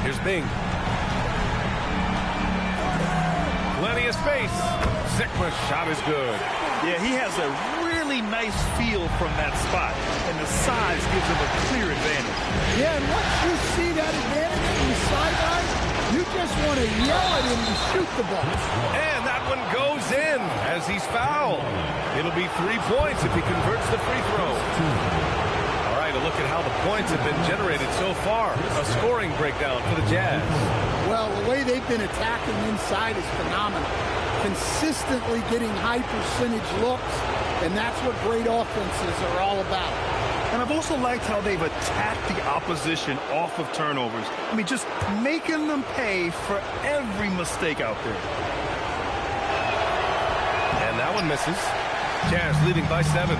Here's Bing. Plenty of space. Sigma's shot is good. Yeah, he has a really nice feel from that spot, and the size gives him a clear advantage. Yeah, and once you see that advantage from the sideline, you just want to yell at him to shoot the ball. And that one goes in as he's fouled. It'll be 3 points if he converts the free throw. All right, a look at how the points have been generated so far. A scoring breakdown for the Jazz. Well, the way they've been attacking inside is phenomenal. Consistently getting high percentage looks, and that's what great offenses are all about. And I've also liked how they've attacked the opposition off of turnovers. I mean, just making them pay for every mistake out there. And that one misses. Jazz leading by 7.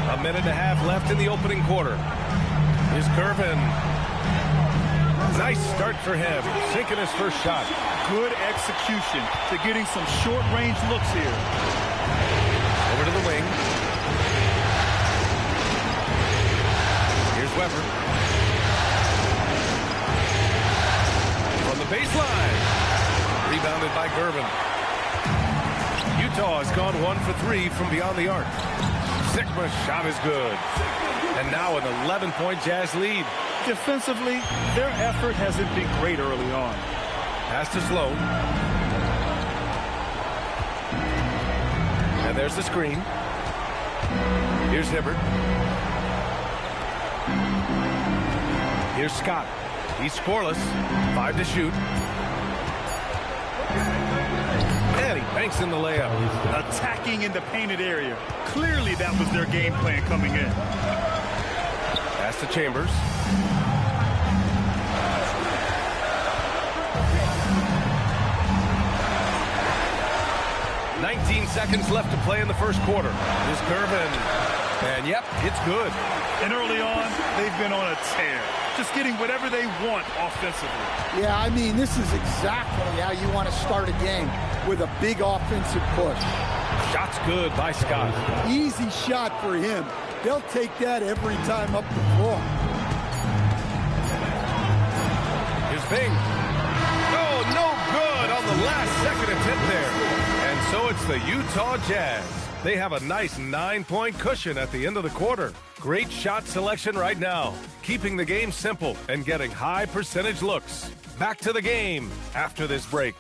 A minute and a half left in the opening quarter. Here's Gervin. Nice start for him. Sinking his first shot. Good execution to getting some short-range looks here. Over to the wing. Here's Weber. From the baseline. Rebounded by Gervin. Utah has gone 1 for 3 from beyond the arc. Sigma's shot is good. And now an 11-point Jazz lead. Defensively, their effort hasn't been great early on. Pass to Sloan. And there's the screen. Here's Hibbert. Here's Scott. He's scoreless. 5 to shoot. And he banks in the layup. Attacking in the painted area. Clearly that was their game plan coming in. Pass to Chambers. 19 seconds left to play in the first quarter. This Gervin. And yep, it's good. And early on, they've been on a tear. Just getting whatever they want offensively. Yeah, I mean, this is exactly how you want to start a game, with a big offensive push. Shot's good by Scott. Easy shot for him. They'll take that every time up the floor. Here's Bing. Oh, no good on the last second attempt there. And so it's the Utah Jazz. They have a nice 9-point cushion at the end of the quarter. Great shot selection right now, keeping the game simple and getting high percentage looks. Back to the game after this break.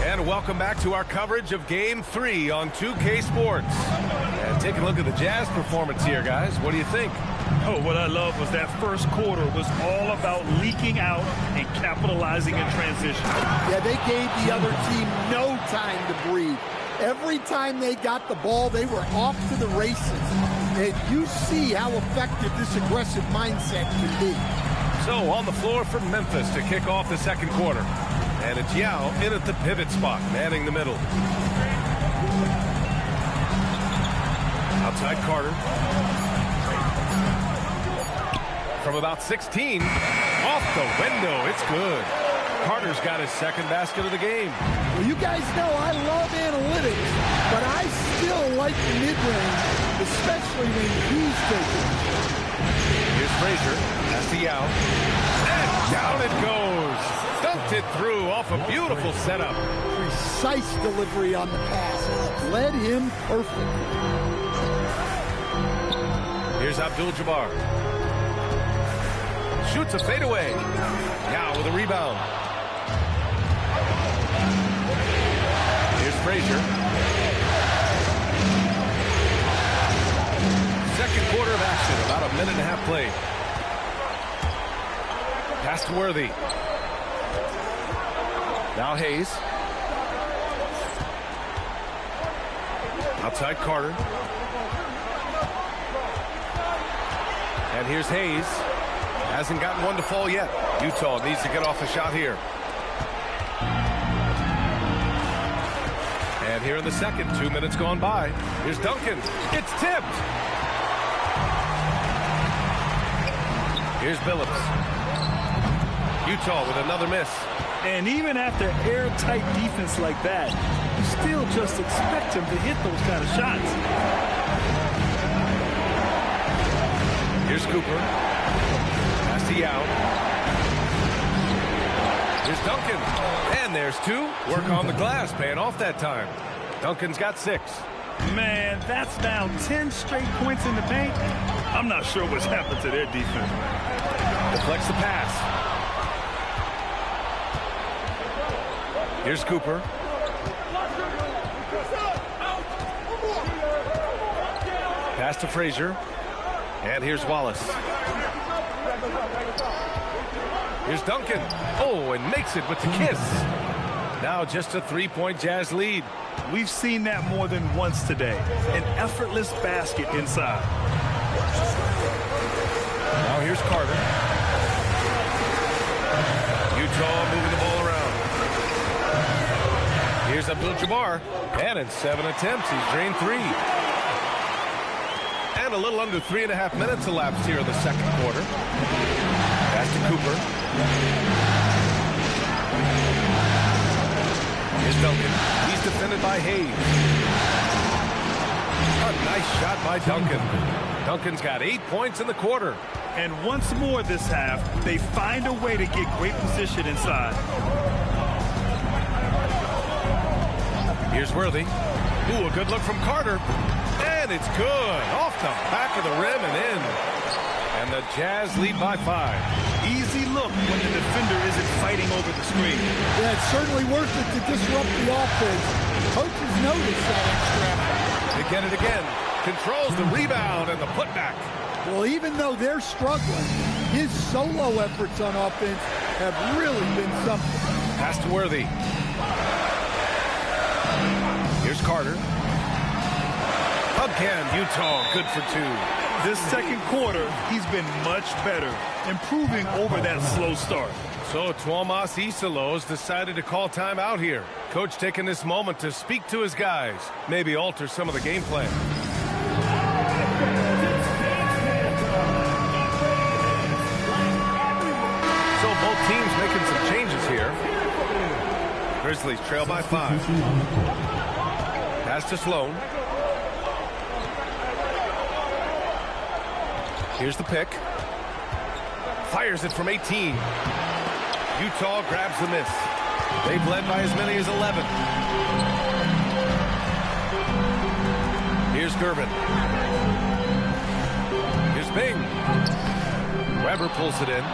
And welcome back to our coverage of Game 3 on 2K Sports. And take a look at the Jazz performance here, guys. What do you think? Oh, what I love was that first quarter was all about leaking out and capitalizing in transition. Yeah, they gave the other team no time to breathe. Every time they got the ball, they were off to the races. And you see how effective this aggressive mindset can be. So on the floor for Memphis to kick off the second quarter. And it's Yao in at the pivot spot, manning the middle. Outside Carter. From about 16, off the window, it's good. Carter's got his second basket of the game. Well, you guys know I love analytics, but I still like the mid-range, especially when he's taking. Here's Frazier, that's the Yao. And down it goes. Dunked it through off a beautiful setup. Precise delivery on the pass. Led him perfect. Here's Abdul-Jabbar. Shoots a fadeaway. Yao with a rebound. Here's Frazier. Second quarter of action, about a minute and a half played. Pass to Worthy. Now Hayes. Outside Carter. And here's Hayes. Hasn't gotten one to fall yet. Utah needs to get off a shot here. And here in the second, 2 minutes gone by. Here's Duncan. It's tipped. Here's Billups. Utah with another miss. And even after airtight defense like that, you still just expect him to hit those kind of shots. Here's Cooper. Pass to Yao. Here's Duncan. And there's two. Work on the glass, paying off that time. Duncan's got 6. Man, that's now 10 straight points in the paint. I'm not sure what's happened to their defense. Deflects the pass. Here's Cooper. Pass to Frazier. And here's Wallace. Here's Duncan. Oh, and makes it with the kiss. Now just a 3-point Jazz lead. We've seen that more than once today. An effortless basket inside. Now here's Carter. Utah moving the ball around. Here's Abdul-Jabbar. And in 7 attempts, he's drained 3. And a little under 3.5 minutes elapsed here in the second quarter. Pass to Cooper. Here's Duncan. He's defended by Hayes. A nice shot by Duncan. Duncan's got 8 points in the quarter. And once more this half, they find a way to get great position inside. Here's Worthy. Ooh, a good look from Carter. And it's good. Off the back of the rim and in. And the Jazz lead by 5. Easy look when the defender isn't fighting over the screen. Yeah, it's certainly worth it to disrupt the offense. Coaches notice that extra effort. They get it again. Controls the rebound and the putback. Well, even though they're struggling, his solo efforts on offense have really been something. Pass to Worthy. Here's Carter. Again, Utah good for two. This second quarter, he's been much better, improving over that slow start. So Tuomas Iselo's decided to call timeout here. Coach taking this moment to speak to his guys, maybe alter some of the game plan. So both teams making some changes here. Grizzlies trail by 5. Pass to Sloan. Here's the pick. Fires it from 18. Utah grabs the miss. They've led by as many as 11. Here's Gervin. Here's Bing. Weber pulls it in.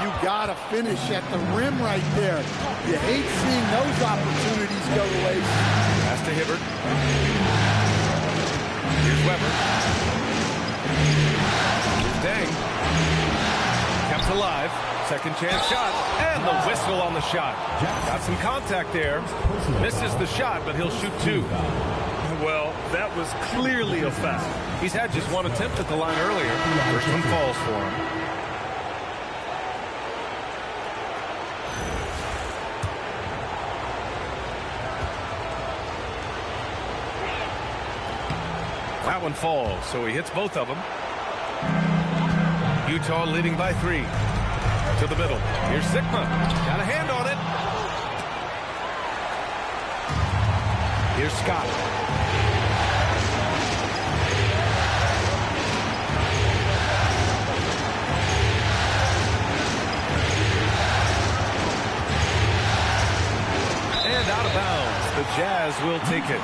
You gotta finish at the rim right there. You hate seeing those opportunities go to waste. Pass to Hibbert. Here's Weber. Here's Dang. Kept alive. Second chance shot. And the whistle on the shot. Got some contact there. Misses the shot, but he'll shoot 2. Well, that was clearly a foul. He's had just one attempt at the line earlier. First one falls for him. That one falls, so he hits both of them. Utah leading by 3. To the middle. Here's Sigma. Got a hand on it. Here's Scott. And out of bounds. The Jazz will take it.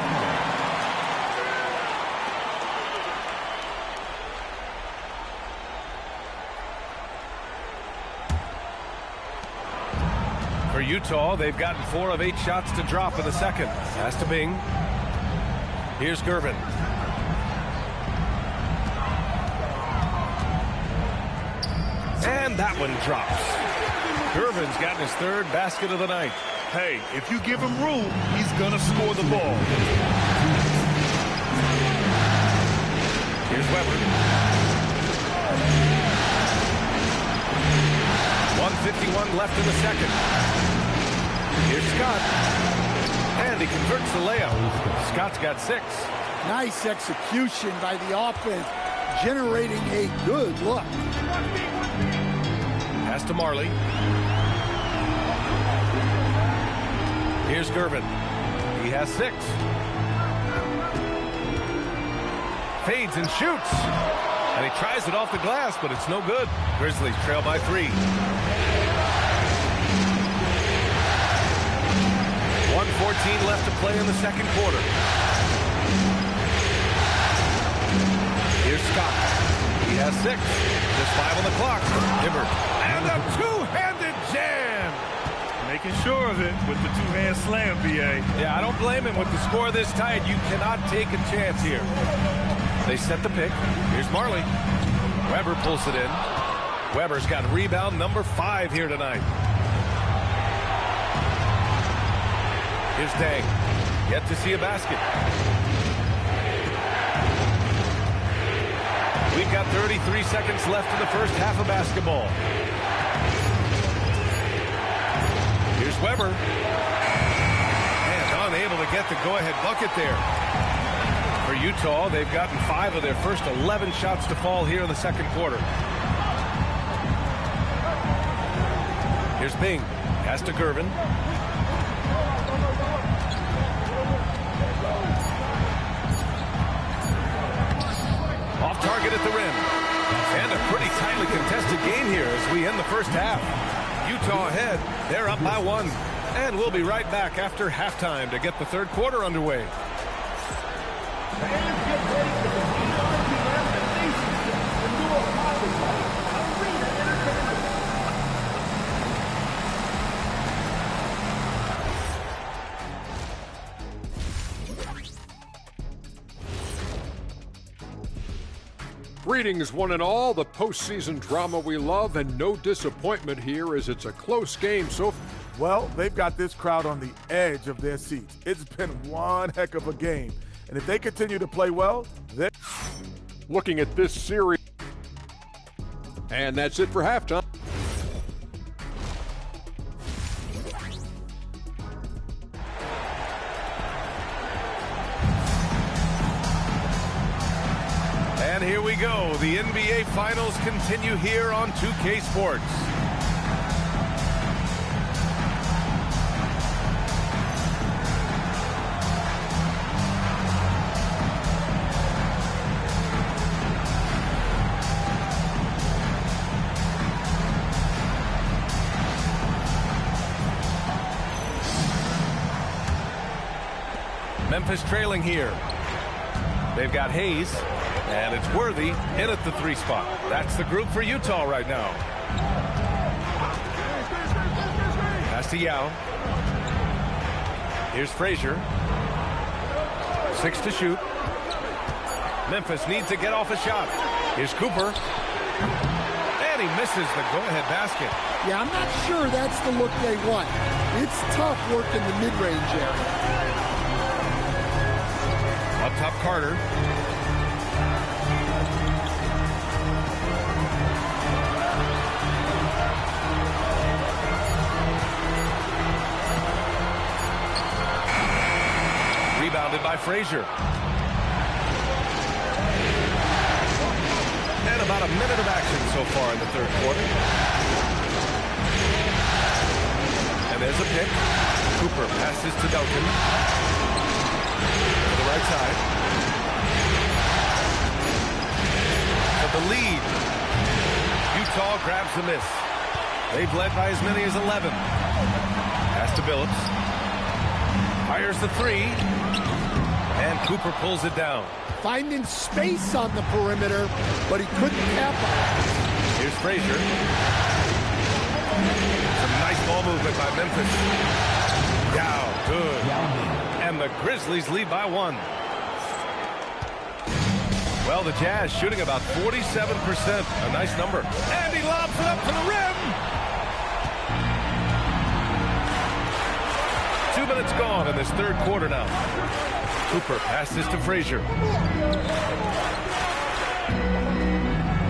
For Utah, they've gotten 4 of 8 shots to drop in the second. Pass to Bing. Here's Gervin. And that one drops. Gervin's gotten his 3rd basket of the night. Hey, if you give him room, he's going to score the ball. Here's Weber. 1:51 left in the second. Here's Scott. And he converts the layup. Scott's got 6. Nice execution by the offense, generating a good look. Pass to Marley. Here's Gervin. He has 6. Fades and shoots. And he tries it off the glass, but it's no good. Grizzlies trail by 3. 1:14 left to play in the second quarter. Here's Scott. He has 6. Just 5 on the clock. Hibbert. And a two-handed jam. Making sure of it with the two-hand slam, B.A. Yeah, I don't blame him with the score this tight. You cannot take a chance here. They set the pick. Here's Marley. Weber pulls it in. Weber's got rebound number 5 here tonight. Here's Dang. Yet to see a basket. We've got 33 seconds left in the first half of basketball. Here's Weber. And unable to get the go-ahead bucket there. For Utah, they've gotten 5 of their first 11 shots to fall here in the second quarter. Here's Bing. Pass to Gervin. Off target at the rim. And a pretty tightly contested game here as we end the first half. Utah ahead. They're up by 1. And we'll be right back after halftime to get the third quarter underway. Greetings, one and all. The postseason drama we love, and no disappointment here as it's a close game so Well, they've got this crowd on the edge of their seats. It's been one heck of a game. And if they continue to play well, they're looking at this series. And that's it for halftime. And here we go. The NBA Finals continue here on 2K Sports. Memphis trailing here. They've got Hayes, and it's Worthy in at the 3 spot. That's the group for Utah right now. Pass to Yao. Here's Frazier. 6 to shoot. Memphis needs to get off a shot. Here's Cooper. And he misses the go-ahead basket. Yeah, I'm not sure that's the look they want. It's tough working the mid-range area. Up top, Carter. Rebounded by Frazier. And about a minute of action so far in the third quarter. And there's a pick. Cooper passes to Duncan. Right side. For the lead. Utah grabs the miss. They've led by as many as 11. Pass to Billups. Fires the 3. And Cooper pulls it down. Finding space on the perimeter, but he couldn't capitalize. Here's Frazier. Some nice ball movement by Memphis. Down. Good. And the Grizzlies lead by 1. Well, the Jazz shooting about 47%. A nice number. And he lobs it up to the rim. 2 minutes gone in this third quarter now. Cooper passes to Frazier.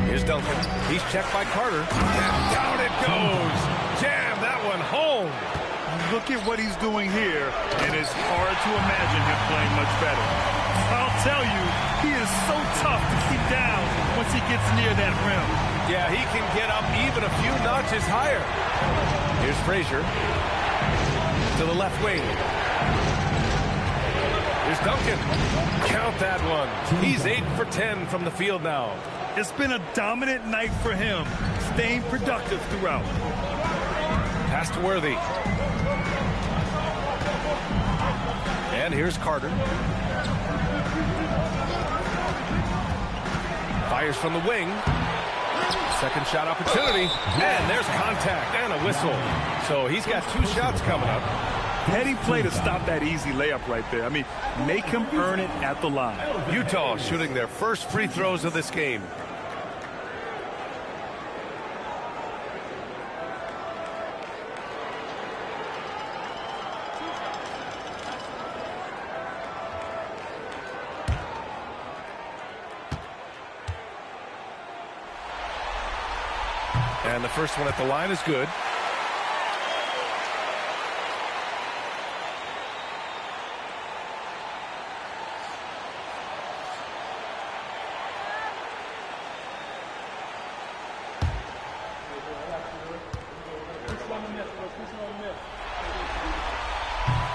Here's Duncan. He's checked by Carter. And down it goes. Jam that one home. Look at what he's doing here, and it's hard to imagine him playing much better. I'll tell you, he is so tough to keep down once he gets near that rim. Yeah, he can get up even a few notches higher. Here's Frazier to the left wing. Here's Duncan. Count that one. He's 8 for 10 from the field now. It's been a dominant night for him, staying productive throughout. Pass to Worthy. And here's Carter. Fires from the wing. Second shot opportunity. And there's contact and a whistle. So he's got 2 shots coming up. Heady play to stop that easy layup right there. I mean, make him earn it at the line. Utah shooting their first free throws of this game. And the first one at the line is good.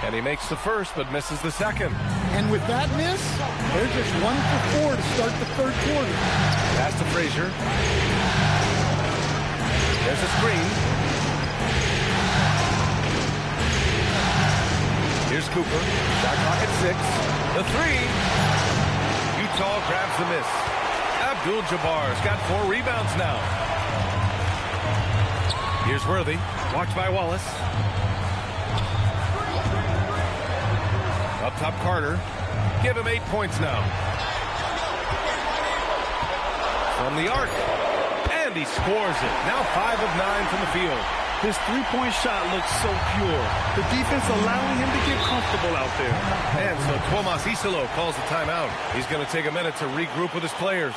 And he makes the first, but misses the second. And with that miss, they're just 1 for 4 to start the third quarter. Pass to Frazier. There's a screen. Here's Cooper. Shot clock at 6. The 3. Utah grabs the miss. Abdul-Jabbar's got 4 rebounds now. Here's Worthy. Watched by Wallace. Up top, Carter. Give him 8 points now. From the arc. And he scores it. Now 5 of 9 from the field. His three-point shot looks so pure. The defense allowing him to get comfortable out there. And so Tomas Isolo calls the timeout. He's going to take a minute to regroup with his players.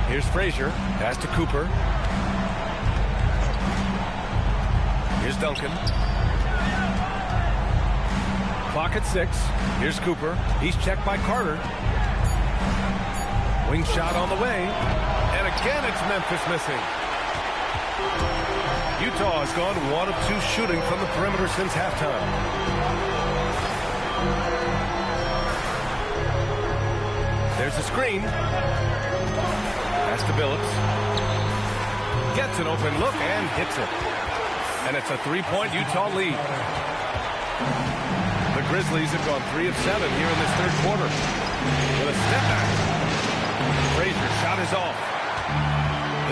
Here's Frazier. Pass to Cooper. Here's Duncan. Clock at 6. Here's Cooper. He's checked by Carter. Wing shot on the way. And again, it's Memphis missing. Utah has gone 1 of 2 shooting from the perimeter since halftime. There's a screen. Pass to Billups. Gets an open look and hits it. And it's a 3-point Utah lead. The Grizzlies have gone 3 of 7 here in this third quarter. With a step back. Frazier shot is off.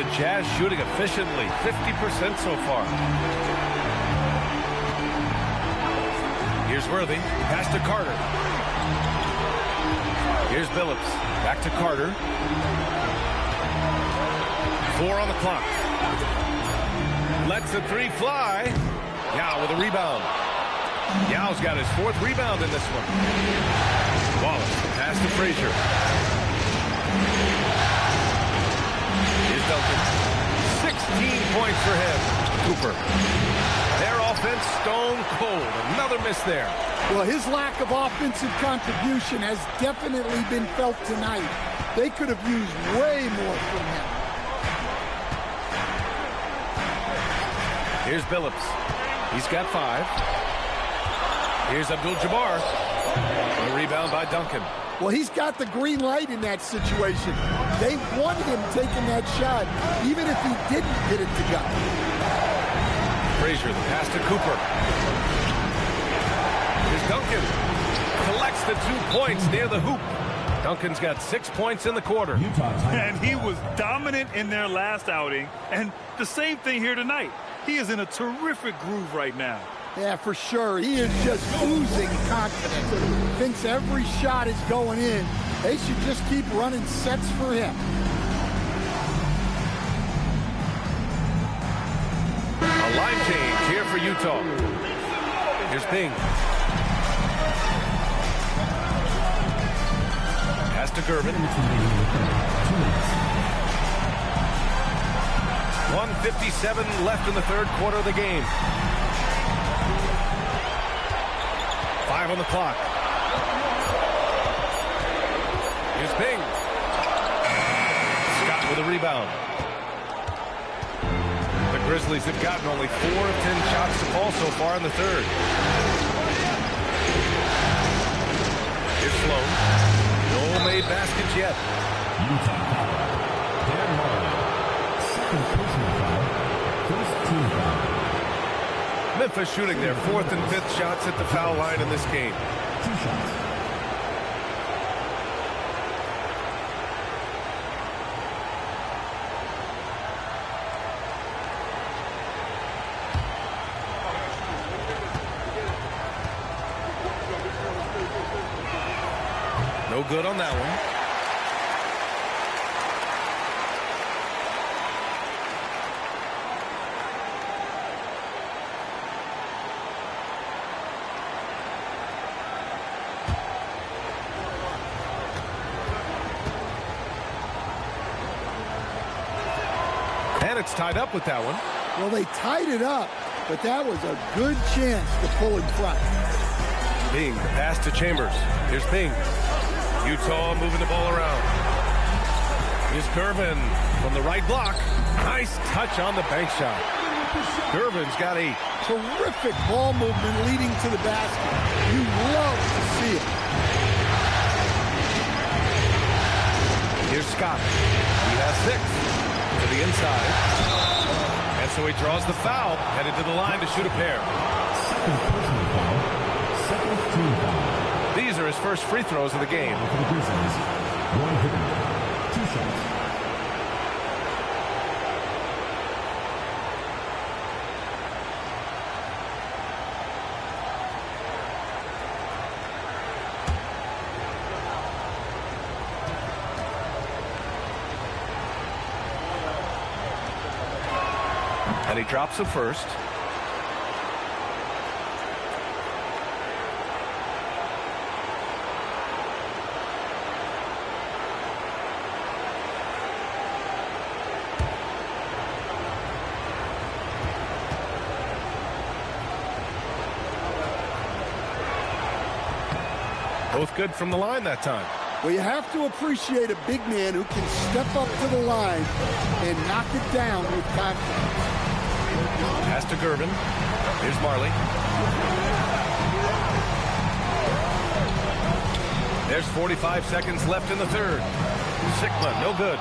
The Jazz shooting efficiently, 50% so far. Here's Worthy. Pass to Carter. Here's Billups. Back to Carter. 4 on the clock. Lets the 3 fly. Yao with a rebound. Yao's got his 4th rebound in this one. Wallace, pass to Frazier. Here's Duncan. 16 points for him. Cooper. Their offense stone cold. Another miss there. Well, his lack of offensive contribution has definitely been felt tonight. They could have used way more from him. Here's Billups. He's got 5. Here's Abdul-Jabbar. A rebound by Duncan. Well, he's got the green light in that situation. They wanted him taking that shot, even if he didn't get it to go. Frazier, the pass to Cooper. Here's Duncan. Collects the 2 points near the hoop. Duncan's got 6 points in the quarter. And he was dominant in their last outing. And the same thing here tonight. He is in a terrific groove right now. Yeah, for sure. He is just oozing confidence. Thinks every shot is going in. They should just keep running sets for him. A line change here for Utah. Here's Ping. Pass to Gervin. 1:57 left in the third quarter of the game. 5 on the clock. Here's Ping. Scott with a rebound. The Grizzlies have gotten only 4 of 10 shots to fall so far in the third. Here's Sloan. No made baskets yet. Memphis shooting their 4th and 5th shots at the foul line in this game. 2 shots. No good on that one. And it's tied up with that one. Well, they tied it up, but that was a good chance to pull in front. Ping, the pass to Chambers. Here's Ping. Utah moving the ball around. Here's Gervin from the right block. Nice touch on the bank shot. Gervin's got 8. Terrific ball movement leading to the basket. You love to see it. Here's Scott. He has 6. To the inside. So he draws the foul, headed to the line to shoot a pair. Second personal foul. Second team foul. These are his first free throws of the game. For the Grizzlies, one hitter, 2 shots. And he drops the first. Both good from the line that time. Well, you have to appreciate a big man who can step up to the line and knock it down with confidence. Pass to Gervin. Here's Marley. There's 45 seconds left in the third. Sigma, no good.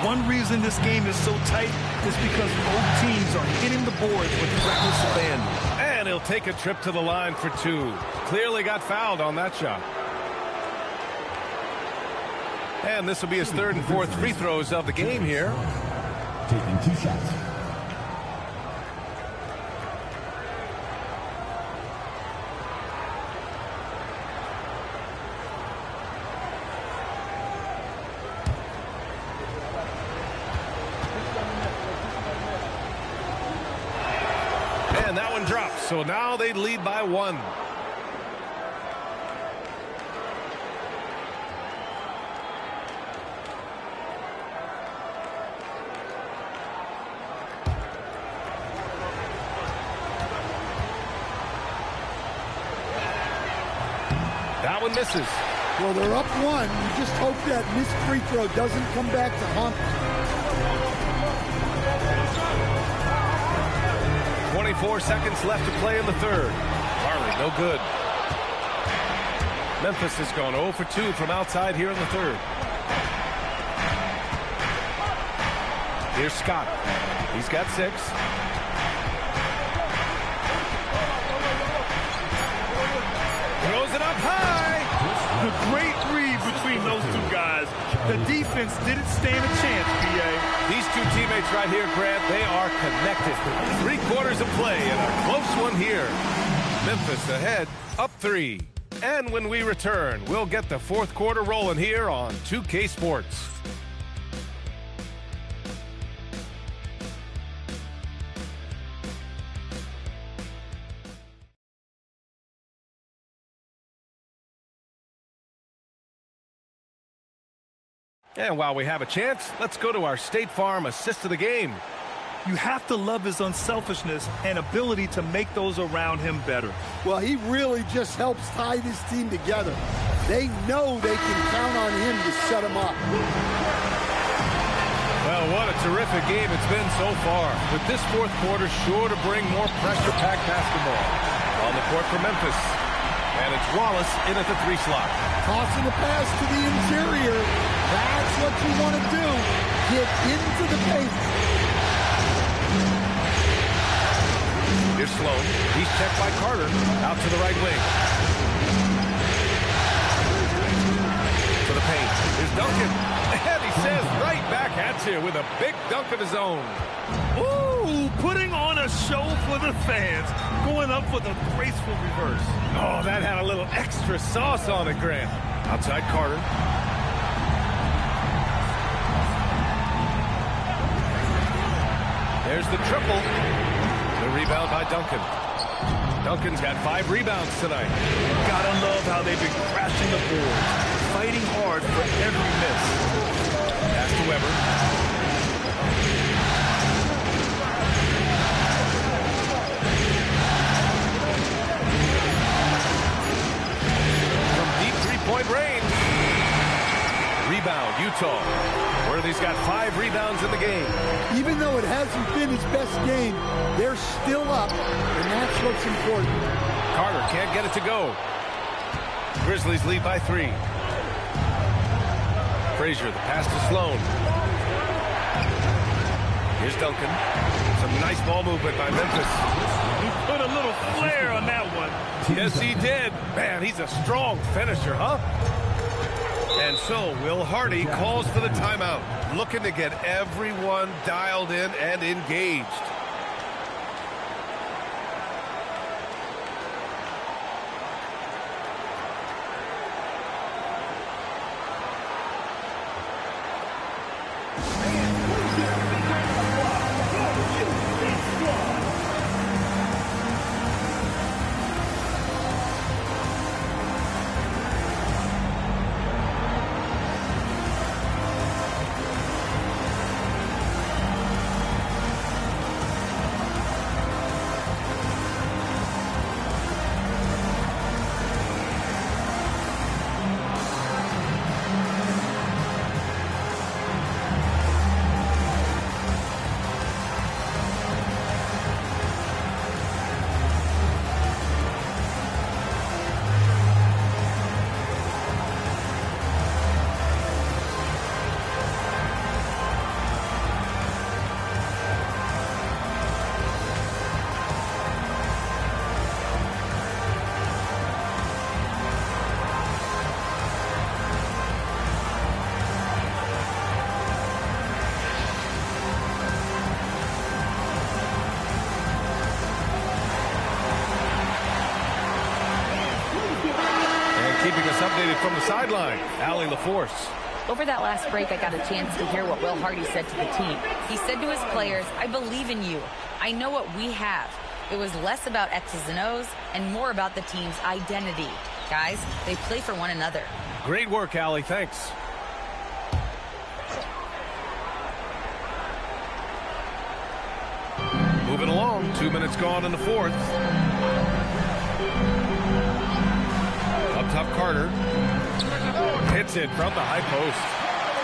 One reason this game is so tight is because both teams are hitting the boards with reckless abandon. And he'll take a trip to the line for 2. Clearly got fouled on that shot. And this will be his third and fourth free throws of the game here. Taking 2 shots. And that one drops. So now they lead by 1. That one misses. Well, they're up 1. You just hope that missed free throw doesn't come back to haunt them. 24 seconds left to play in the third. Marley, no good. Memphis has gone 0 for 2 from outside here in the third. Here's Scott. He's got 6. Throws it up high. The great read between those two guys. The defense didn't stand a chance, B.A. These two teammates right here, Grant, they are connected. 3 quarters of play and a close one here. Memphis ahead, up 3. And when we return, we'll get the fourth quarter rolling here on 2K Sports. And while we have a chance, let's go to our State Farm assist of the game. You have to love his unselfishness and ability to make those around him better. Well, he really just helps tie this team together. They know they can count on him to set them up. Well, what a terrific game it's been so far. With this fourth quarter sure to bring more pressure-packed basketball. On the court for Memphis. And it's Wallace in at the 3 slot. Tossing the pass to the interior. That's what you want to do. Get into the paint. Here's Sloan. He's checked by Carter. Out to the right wing. To the paint. Here's Duncan. And he says right back at you with a big dunk of his own. Ooh, putting on a show for the fans. Going up with a graceful reverse. Oh, that had a little extra sauce on it, Grant. Outside Carter. There's the triple. The rebound by Duncan. Duncan's got 5 rebounds tonight. Gotta love how they've been crashing the boards, fighting hard for every miss. Pass to Weber. From deep three-point range. Rebound, Utah. Worthy's got 5 rebounds in the game. Even though it hasn't been his best game, they're still up, and that's what's important. Carter can't get it to go. Grizzlies lead by 3. Frazier, the pass to Sloan. Here's Duncan. Some nice ball movement by Memphis. He put a little flair on that one. Yes, he did. Man, he's a strong finisher, huh? And so Will Hardy calls for the timeout, looking to get everyone dialed in and engaged. Keeping us updated from the sideline, Allie LaForce. Over that last break, I got a chance to hear what Will Hardy said to the team. He said to his players, I believe in you. I know what we have. It was less about X's and O's and more about the team's identity. Guys, they play for one another. Great work, Allie. Thanks. Moving along. 2 minutes gone in the fourth. Up top, Carter hits it from the high post.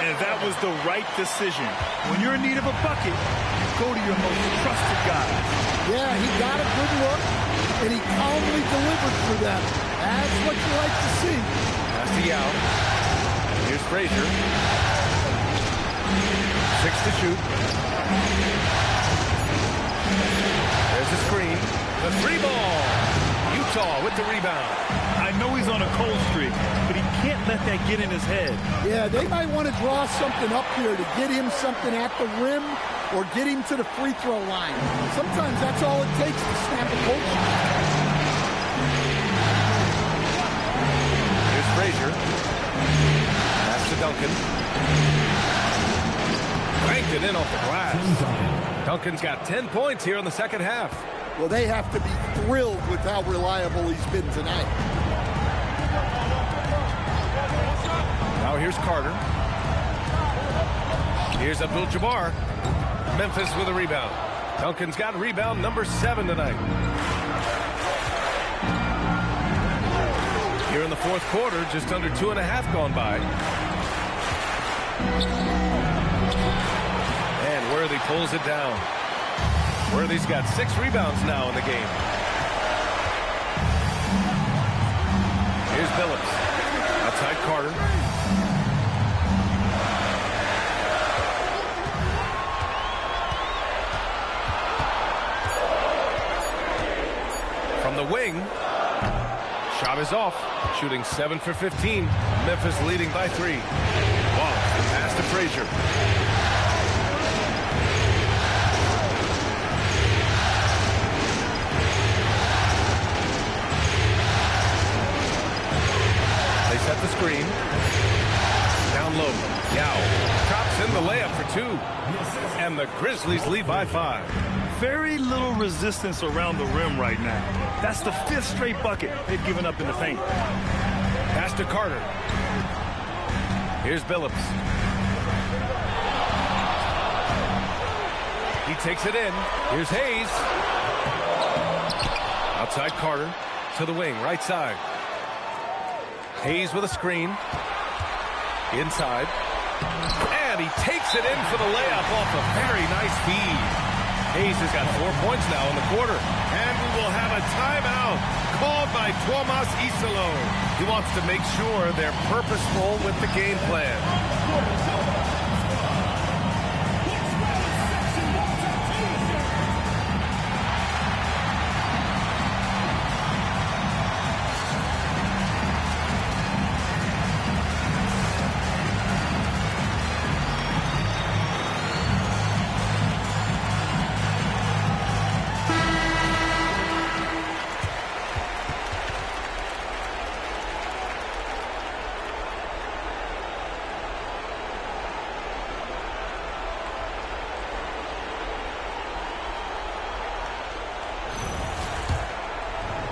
And that was the right decision. When you're in need of a bucket, go to your most trusted guy. Yeah, he got a good look, and he calmly delivered for them. That's what you like to see. Pass to Yao. Here's Frazier. 6 to shoot. There's a screen. The 3-ball. Utah with the rebound. I know he's on a cold streak, but he can't let that get in his head. Yeah, they might want to draw something up here to get him something at the rim or get him to the free throw line. Sometimes that's all it takes to snap a cold streak. Here's Frazier. Pass to Duncan. Cranked it in off the glass. Duncan's got 10 points here in the second half. Well, they have to be thrilled with how reliable he's been tonight. Now here's Carter. Here's Abdul-Jabbar. Memphis with a rebound. Duncan's got rebound number 7 tonight. Here in the fourth quarter, just under 2.5 gone by. And Worthy pulls it down. Worthy's got 6 rebounds now in the game. Here's Billups. Outside Carter. From the wing. Shot is off. Shooting 7 for 15. Memphis leading by 3. Wallace, pass to Frazier. Set the screen. Down low. Yao drops in the layup for 2. And the Grizzlies lead by 5. Very little resistance around the rim right now. That's the 5th straight bucket they've given up in the paint. Pass to Carter. Here's Billups. He takes it in. Here's Hayes. Outside Carter to the wing, right side. Hayes with a screen. Inside. And he takes it in for the layup off a very nice feed. Hayes has got 4 points now in the quarter. And we will have a timeout called by Tuomas Isalo. He wants to make sure they're purposeful with the game plan.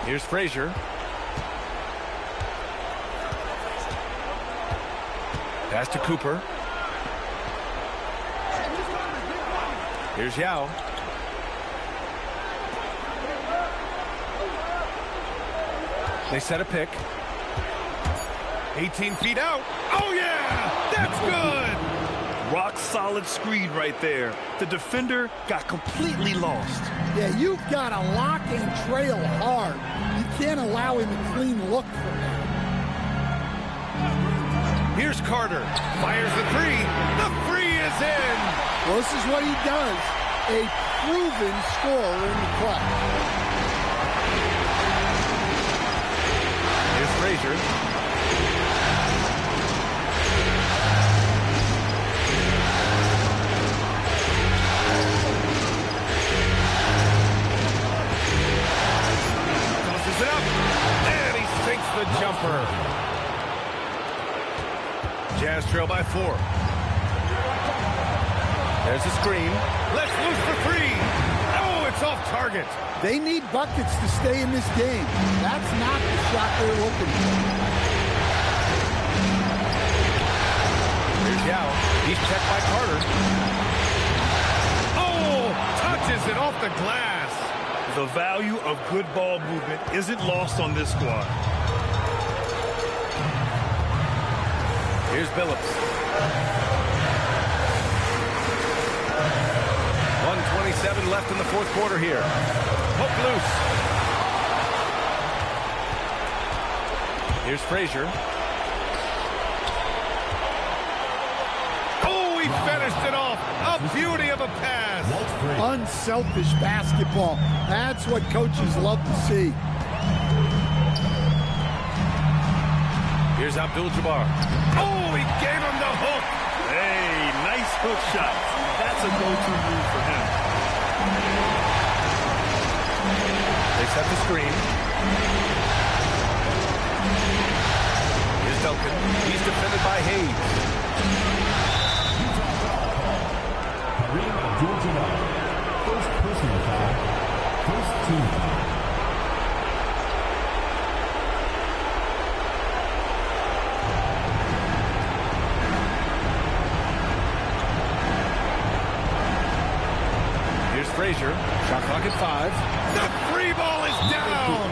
Here's Frazier. Pass to Cooper. Here's Yao. They set a pick. 18 feet out. Oh, yeah! That's good! Rock solid screen right there. The defender got completely lost. Yeah, you've got to lock and trail hard. You can't allow him a clean look from that. Here's Carter. Fires the three. The three is in. Well, this is what he does. A proven scorer in the clutch. Here's Frazier. Tosses it up. And he sinks the jumper. Jazz trail by 4. There's a screen. Let's loose for 3. Oh, it's off target. They need buckets to stay in this game. That's not the shot they're looking for. Here's Yao. He's checked by Carter. Oh, touches it off the glass. The value of good ball movement isn't lost on this squad. Here's Billups. 1:27 left in the fourth quarter here. Hook loose. Here's Frazier. Oh, he finished it off. A beauty of a pass. Unselfish basketball. That's what coaches love to see. Here's Abdul-Jabbar. Oh, he gave him the hook. Hey, nice hook shot. That's a go-to move for him. They set the screen. Here's Duncan. He's defended by Hayes. Kareem Abdul-Jabbar. First personal foul. First team foul. Frazier, shot clock at 5. The free ball is down.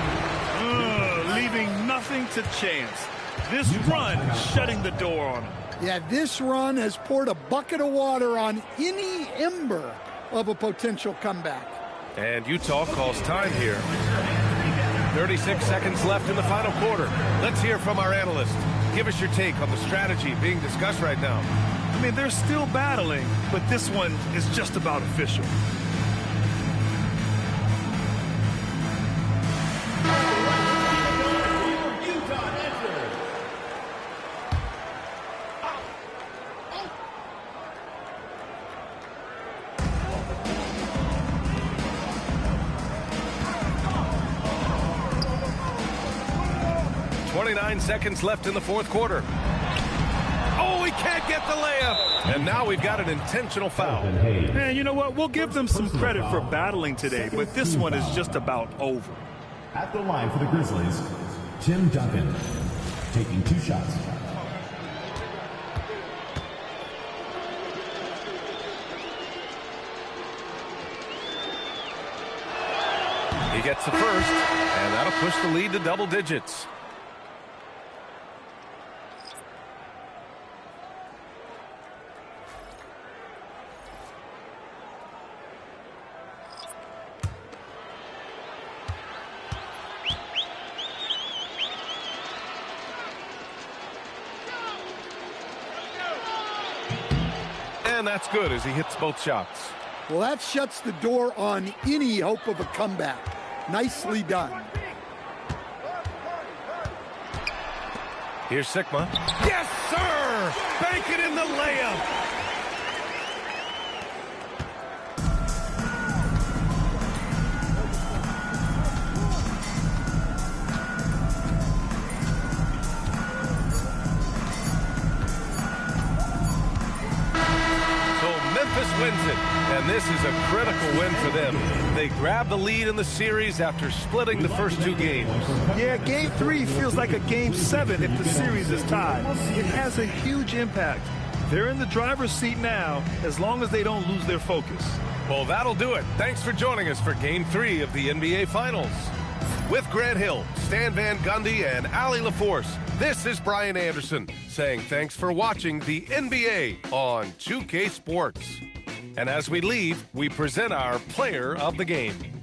Leaving nothing to chance. This run shutting the door on him. Yeah, this run has poured a bucket of water on any ember of a potential comeback. And Utah calls time here. 36 seconds left in the final quarter. Let's hear from our analyst. Give us your take on the strategy being discussed right now. I mean, they're still battling, but this one is just about official. 29 seconds left in the fourth quarter. Oh, he can't get the layup. And now we've got an intentional foul. Man, you know what? We'll give them some credit for battling today, but this one is just about over. At the line for the Grizzlies, Tim Duncan, taking 2 shots. He gets the first, and that'll push the lead to double digits. And that's good as he hits both shots. Well, that shuts the door on any hope of a comeback. Nicely done. Here's Sigma. Yes, sir! Bank it in the layup. Memphis wins it, and this is a critical win for them. They grab the lead in the series after splitting the first 2 games. Yeah, Game 3 feels like a Game 7 if the series is tied. It has a huge impact. They're in the driver's seat now as long as they don't lose their focus. Well, that'll do it. Thanks for joining us for Game 3 of the NBA Finals. With Grant Hill, Stan Van Gundy, and Allie LaForce, this is Brian Anderson saying thanks for watching the NBA on 2K Sports. And as we leave, we present our player of the game.